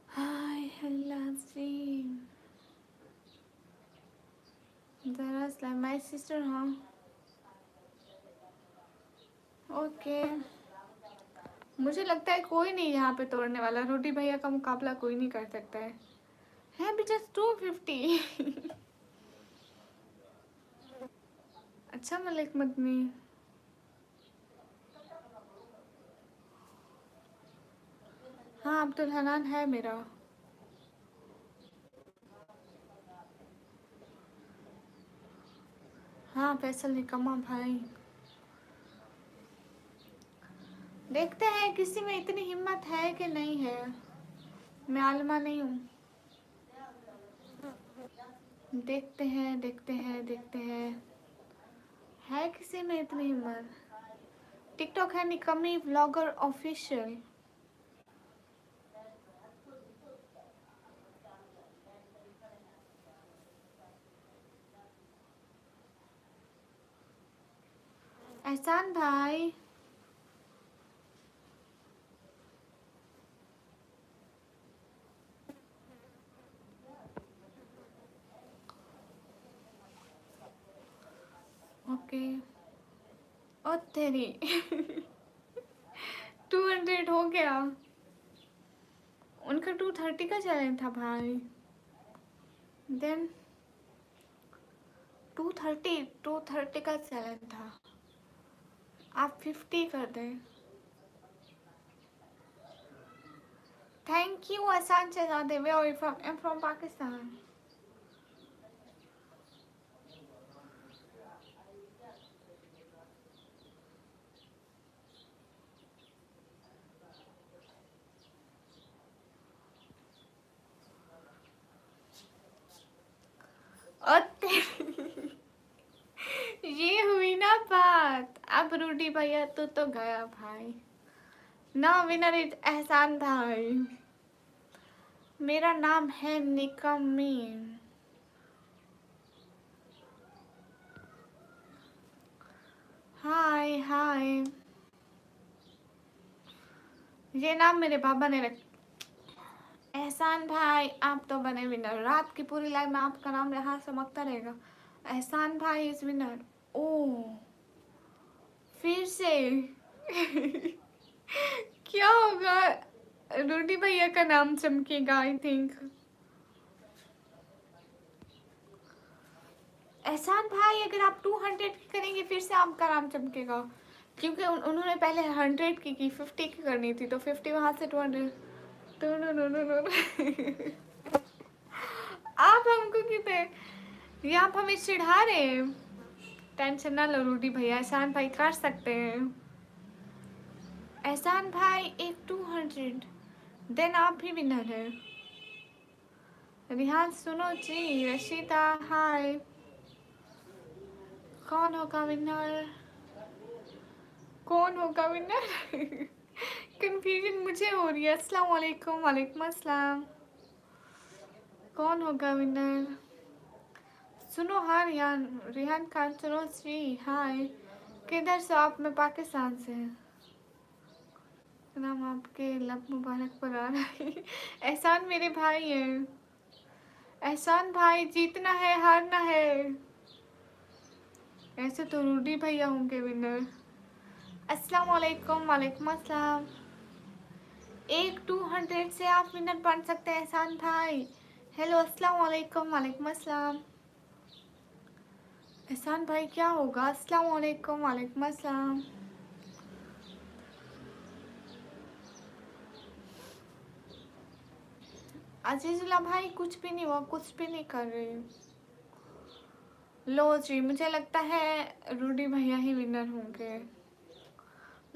हाय हेलो स्ट्रीम जरा माय सिस्टर। हाँ ओके, मुझे लगता है कोई नहीं यहाँ पे तोड़ने वाला। रूडी भैया का मुकाबला कोई नहीं कर सकता है भी जस्ट 250। अच्छा मलिक मदनी, हाँ अब्दुल हनान है मेरा। हाँ फैसल निकम्मा भाई। देखते हैं किसी में इतनी हिम्मत है कि नहीं है। मैं आलमा नहीं हूँ। देखते हैं देखते हैं देखते हैं, है किसी में इतनी हिम्मत? टिकटॉक है निकम्मी व्लॉगर ऑफिशियल। एहसान भाई, ओके। ओ तेरी। 200 हो गया। उनका 230 का चैलेंज था भाई। देन 230 का चैलेंज था। आप 50 कर दें। थैंक यू आसान शहजादे। Where are from? I am from Pakistan. अब रूडी भैया तू तो गया भाई। ना विनर इज एहसान भाई। मेरा नाम है निकम्मी। हाय हाय। ये नाम मेरे पापा ने रख। एहसान भाई आप तो बने विनर। रात की पूरी लाइफ में आपका नाम यहाँ चमकता रहेगा। एहसान भाई इज विनर। ओ फिर से क्या होगा? रूडी भैया का नाम चमकेगा आई थिंक। एहसान भाई अगर आप 200 की करेंगे फिर से आपका नाम चमकेगा, क्योंकि उन्होंने पहले 100 की 50 की करनी थी, तो 50 वहां से 200। तो नो आप हमको कितने, ये आप हमें चिढ़ा रहे हैं। टेंशन ना लो रूडी भैया, एहसान भाई कर सकते हैं। एहसान भाई एक 200, देन आप भी विनर है। रिहान सुनो जी। रशीदा हाय। कौन होगा विनर? कौन होगा विनर? कंफ्यूजन मुझे हो रही है। अस्सलाम वालेकुम। वालेकुम अस्सलाम। कौन होगा विनर? सुनो हाँ रिहान, रिहान खान सुनो श्री हाय। किधर से आप? मैं पाकिस्तान से। नाम आपके लब मुबारक पर आ रहा है। एहसान मेरे भाई है। एहसान भाई जीतना है हारना है। ऐसे तो रूडी भैया होंगे विनर। अस्सलाम वालेकुम। वालेकुम अस्सलाम। एक 200 से आप विनर बन सकते हैं एहसान भाई। हेलो अस्सलाम वालेकुम। वालेकुम अस्सलाम। एहसान भाई क्या होगा? अस्सलाम वालेकुम। वालेकुम अस्सलाम। अजीजुल्ला भाई कुछ भी नहीं हुआ, कुछ भी नहीं कर रही। लो जी मुझे लगता है रूडी भैया ही विनर होंगे।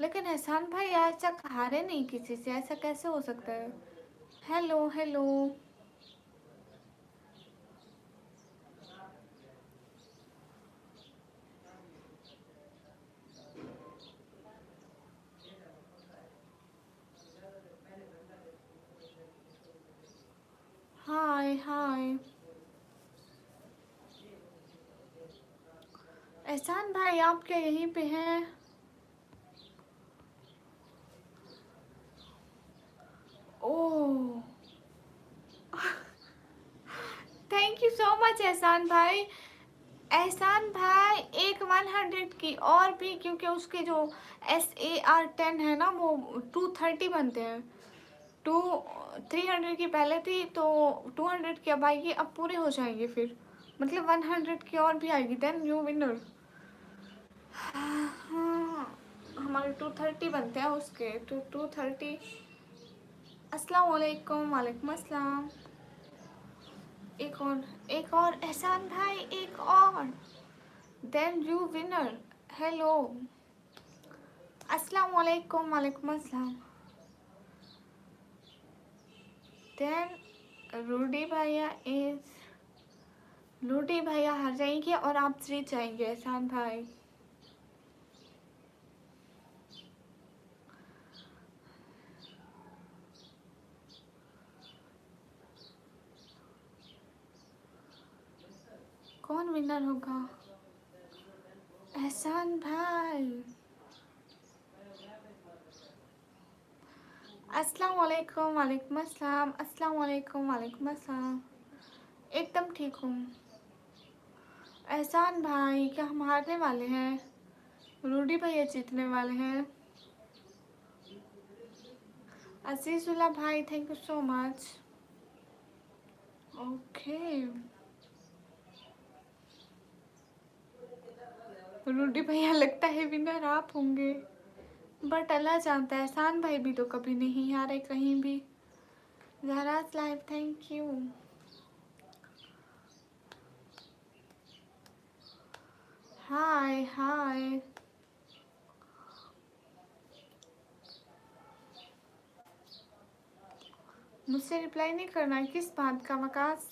लेकिन एहसान भाई आज तक हारे नहीं किसी से, ऐसा कैसे हो सकता है? Hello hello. Hi hi. Ehsan भाई आप क्या यहीं पे हैं? Oh thank you so much Ehsan भाई। एहसान भाई एक 100 की और भी, क्योंकि उसके जो SAR10 है ना वो 230 बनते हैं। 300 की पहले थी तो 200 की अब आएगी, अब पूरे हो जाएंगे फिर, मतलब 100 की और भी आएगी, देन यू विनर। हाँ हमारे 230 बनते हैं उसके, तो 230। अस्सलाम वालेकुम। वालेकुम अस्सलाम। एक और, एक और एहसान भाई, एक और, देन यू विनर। हेलो अस्सलाम वालेकुम। वालेकुम अस्सलाम। देन रूडी भैया इज, रूडी भैया हार जाएंगे और आप जीत जाएंगे एहसान भाई। कौन विनर होगा? एहसान भाई। अस्सलाम वालेकुम। वालेकुम अस्सलाम। अस्सलाम वालेकुम। वालेकुम अस्सलाम। एकदम ठीक हूँ। एहसान भाई क्या हम हारने वाले हैं? रूडी भैया जीतने वाले हैं। अजीजुल्ला भाई thank you so much. Okay Rudy भैया लगता है विनर आप होंगे, बट अल्लाह जानता है। एहसान भाई भी तो कभी नहीं हारे कहीं भी। जहराज लाइव थैंक यू। हाय हाय। मुझसे रिप्लाई नहीं करना है, किस बात का वकास?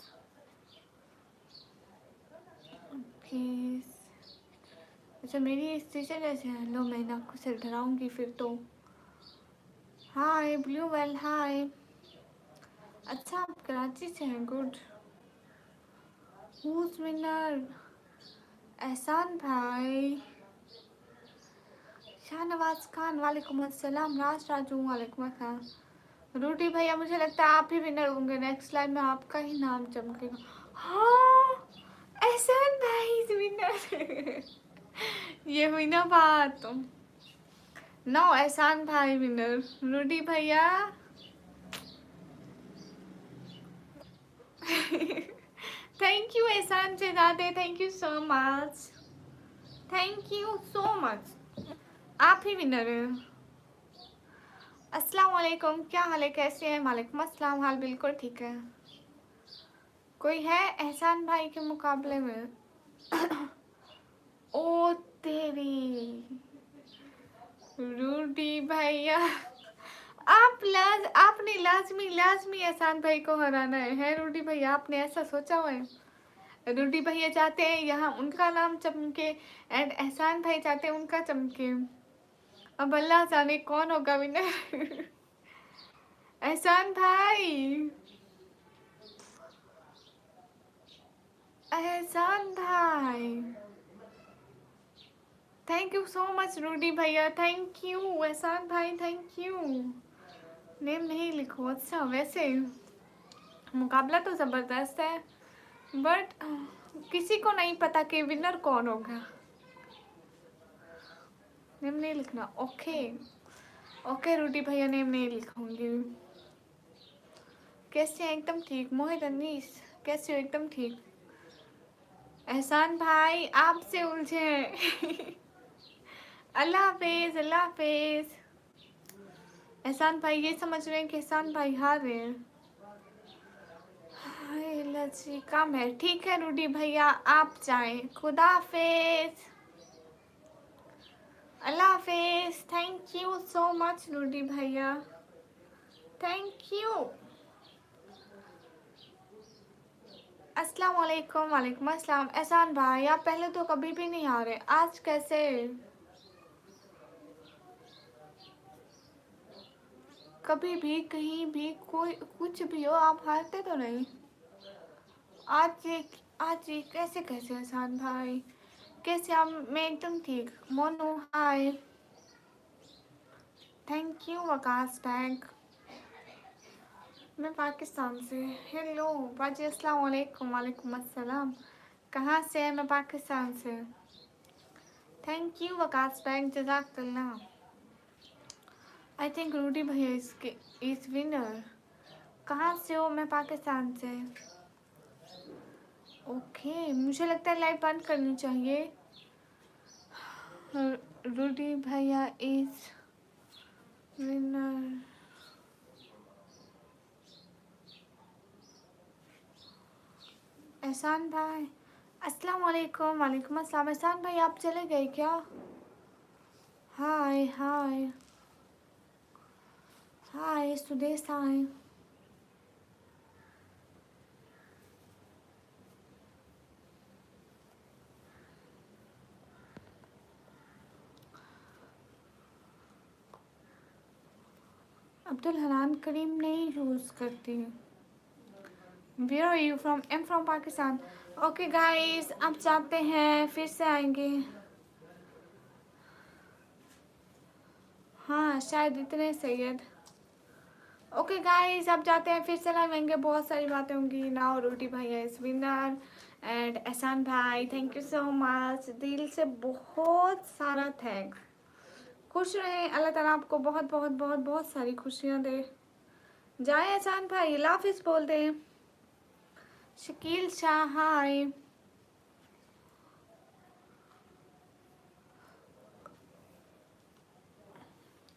प्लीज अच्छा मेरी स्टेशन ऐसे है। लो मैं ना आपको सिर डराऊंगी फिर तो। हाय ब्लू वेल हाय। अच्छा आप कराची से हैं, गुड। Whose winner? एहसान भाई। शाहनवाज खान वालेकुम अस्सलाम। राजू वालेकुम अस्सलाम। रूटी भैया मुझे लगता है आप ही विनर होंगे, नेक्स्ट लाइन में आपका ही नाम चमकेगा। हाँ एहसान भाई इज विनर। ये हुई ना बात। नो एहसान भाई विनर। रूटी भैया। थैंक यू एहसान शहजादे, thank you so much, thank you so much. आप ही विनर हैं। अस्सलाम वालेकुम, क्या हाल है, कैसे हैं? वालेकुम अस्सलाम, हाल बिल्कुल ठीक है। कोई है एहसान भाई के मुकाबले में? ओ तेरी रूडी भैया। आपने लाजमी लाजमी एहसान भाई को हराना है रूडी भैया, आपने ऐसा सोचा हुआ है। रूडी भैया चाहते हैं यहाँ उनका नाम चमके एंड एहसान भाई चाहते हैं उनका चमके। अब अल्लाह जाने कौन होगा विनर। एहसान भाई, एहसान भाई। Thank you so much Rudy भैया, थैंक यू एहसान भाई, थैंक यू। नेम नहीं लिखो, अच्छा वैसे मुकाबला तो ज़बरदस्त है बट किसी को नहीं पता कि विनर कौन होगा। नेम नहीं लिखना, ओके ओके रूडी भैया, नेम नहीं लिखूंगी। कैसे हैं? एकदम ठीक। मोहित अनीस कैसे हो? एकदम ठीक। एहसान भाई आपसे उलझे हैं। अल्लाह हाफिज, अल्लाह हाफिज। एहसान भाई ये समझ रहे हैं कि एहसान भाई हार रहे हैं। हाय लजी काम है, ठीक है रूडी भैया आप जाएं, खुदा हाफिज, अल्लाह हाफिज। Thank you so much Rudy भैया, थैंक यू। अस्सलाम वालेकुम। वालेकुम अस्सलाम। एहसान भाई आप पहले तो कभी भी नहीं आ रहे, आज कैसे? कभी भी कहीं भी कोई कुछ भी हो आप हारते तो नहीं। आज ये कैसे कैसे एहसान भाई, कैसे आप? मैं एकदम ठीक। मोनू हाय, थैंक यू। वकास बैंक, मैं पाकिस्तान से। हेलो बाजी, अस्सलाम वालेकुम। वालेकुम अस्सलाम। कहाँ से है? मैं पाकिस्तान से। थैंक यू वकास बैंक, जज़ाकल्लाह। आई थिंक रूडी भैया इसके इस विनर। कहाँ से हो? मैं पाकिस्तान से। ओके मुझे लगता है लाइव बंद करनी चाहिए। रूडी भैया इज विनर। एहसान भाई अस्सलाम वालेकुम। वालेकुम अस्सलाम। एहसान भाई आप चले गए क्या? हाय हाय हाय सुदेश हाय। अब्दुल हनान करीम नहीं यूज़ करती। Where are you from? Am from Pakistan. Okay guys अब जाते हैं, फिर से आएंगे। हाँ शायद इतने सैयद। ओके गाइस अब जाते हैं, फिर से लाइव आएंगे, बहुत सारी बातें होंगी। नाउ रोटी भैया इज विनर एंड एहसान भाई थैंक यू सो मच, दिल से बहुत सारा थैंक्स। खुश रहें, अल्लाह ताला आपको बहुत बहुत बहुत बहुत सारी खुशियाँ दे। जाए एहसान भाई, अल्लाह हाफिज़ बोल दें। शकील शाह हाय,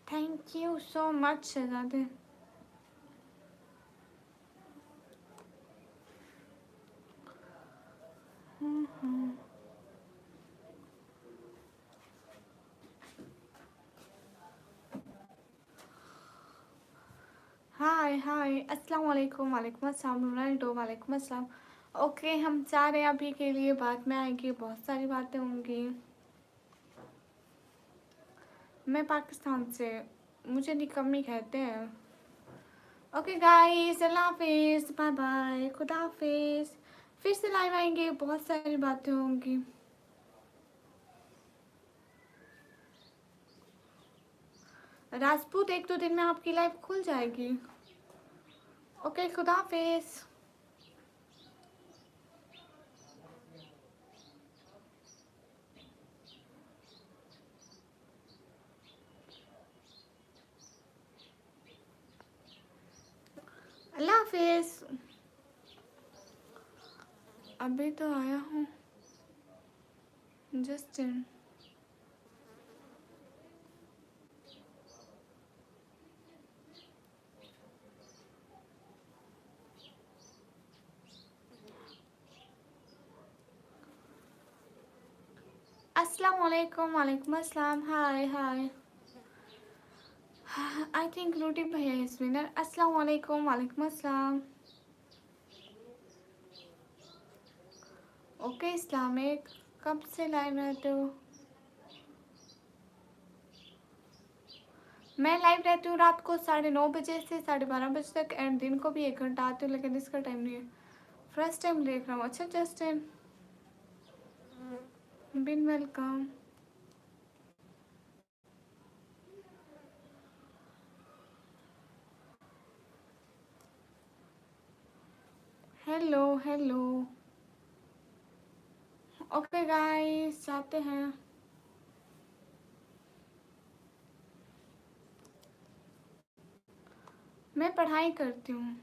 थैंक यू सो मच शहजादे। हाय हाय अस्सलाम वालेकुम। वालेकुम अस्सलाम रोनाल्डो। वालेकुम अस्सलाम। ओके हम जा रहे हैं, अभी के लिए बाद में आएंगे, बहुत सारी बातें होंगी। मैं पाकिस्तान से, मुझे निकम्मी कहते हैं। ओके गाइस, अल्लाह हाफिज़, बाय बाय, खुदा हाफिज़। फिर से लाइव आएंगे, बहुत सारी बातें होंगी। राजपूत 1-2 दिन में आपकी लाइव खुल जाएगी। ओके, खुदा हाफिज़। अल्लाह हाफिज़। अभी तो आया हूँ जस्टिन। अस्सलाम वालेकुम, वालेकुम अस्सलाम, हाय हाय। आई थिंक रोटी भैया इज विनर। अस्सलाम वालेकुम, वालेकुम अस्सलाम। ओके इस्लामिक, कब से लाइव रहते हो? मैं लाइव रहती हूँ रात को 9:30 बजे से 12:30 बजे तक, एंड दिन को भी 1 घंटा आती हूँ, लेकिन इसका टाइम नहीं है। फर्स्ट टाइम देख रहा हूँ। अच्छा जस्टिन, बिन वेलकम। Hello hello. ओके गाइस, आते हैं। मैं पढ़ाई करती हूँ।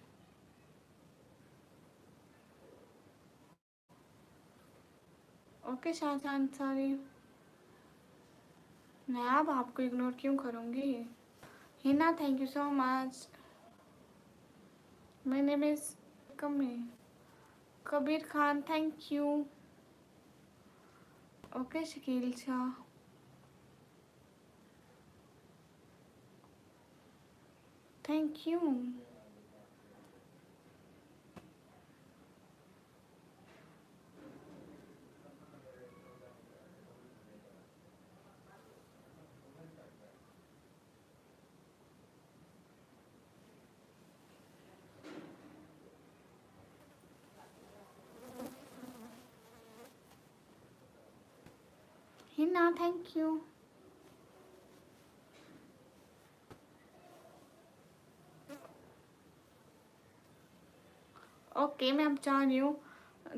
ओके शाहजहां अंसारी, मैं अब आपको इग्नोर क्यों करूँगी? Hina, thank you so much. My name is कमी। Kabir Khan, thank you. Okay Shakeel Shah, thank you. Hina, thank you. Okay मैं अब जा रही हूँ।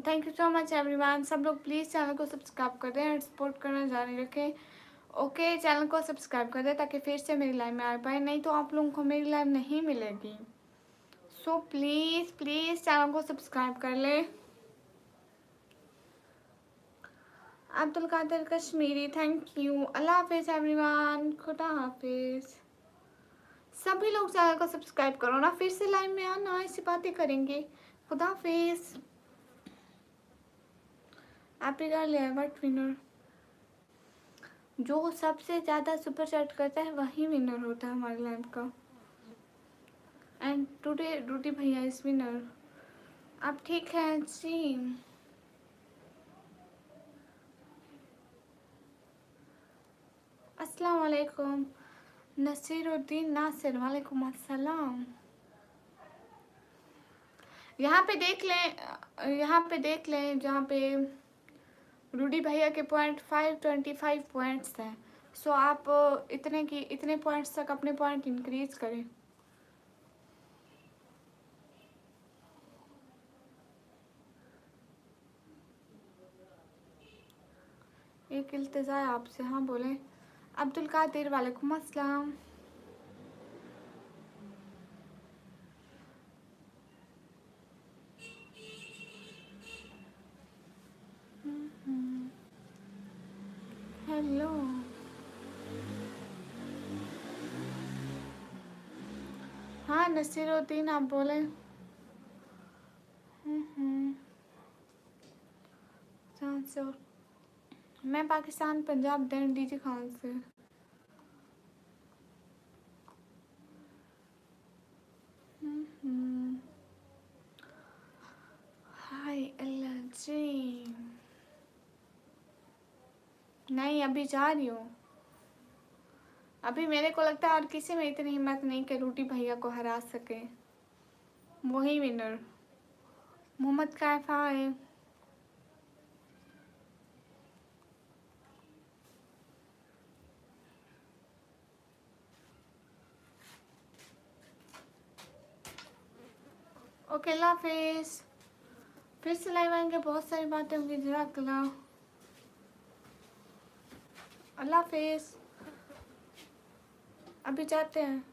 Thank you so much everyone. सब लोग प्लीज़ चैनल को सब्सक्राइब कर दें और सपोर्ट करना जारी रखें। ओके चैनल को सब्सक्राइब कर दें ताकि फिर से मेरी लाइव में आ पाए, नहीं तो आप लोगों को मेरी लाइव नहीं मिलेगी। सो प्लीज़ प्लीज़ चैनल को सब्सक्राइब कर लें। Abdul Qadir Kashmiri, thank you. अल्लाह हाफिज़ एवरीवन, खुदा हाफिज़। सभी लोग चैनल को सब्सक्राइब करो ना, फिर से लाइव में आना, ऐसी बातें करेंगे। खुदा हाफिज़। Happy girl avert winner. जो सबसे ज़्यादा सुपर चैट करता है वही विनर होता है हमारे लाइव का। एंड टुडे रूटी भैया इज विनर। आप ठीक हैं जी? अस्सलाम वालेकुम नसीरुद्दीन नासिर, वालेकुम अस्सलाम। यहाँ पे देख लें, यहाँ पे देख लें जहाँ पे रूडी भैया के पॉइंट 525 पॉइंट्स हैं। सो आप इतने पॉइंट्स तक अपने पॉइंट इंक्रीज करें। एक इल्तिजा है आपसे, हाँ बोलें। अब्दुल कादिर, वालेकुम अस्सलाम। हेलो, हाँ नसीरुद्दीन आप बोलें। कहाँ से हो? मैं पाकिस्तान, पंजाब, दैन डीजी खान से। हाय अल्लाह जी। नहीं अभी जा रही हूँ, अभी मेरे को लगता है और किसी में इतनी हिम्मत नहीं कि रूटी भैया को हरा सके, वही विनर मोहम्मद कैफा है। ओके अल्लाह हाफिज़, फिर से लाइव आएंगे, बहुत सारी बातें होंगी। जज़ाकल्लाह, अल्लाह हाफिज़, अभी जाते हैं।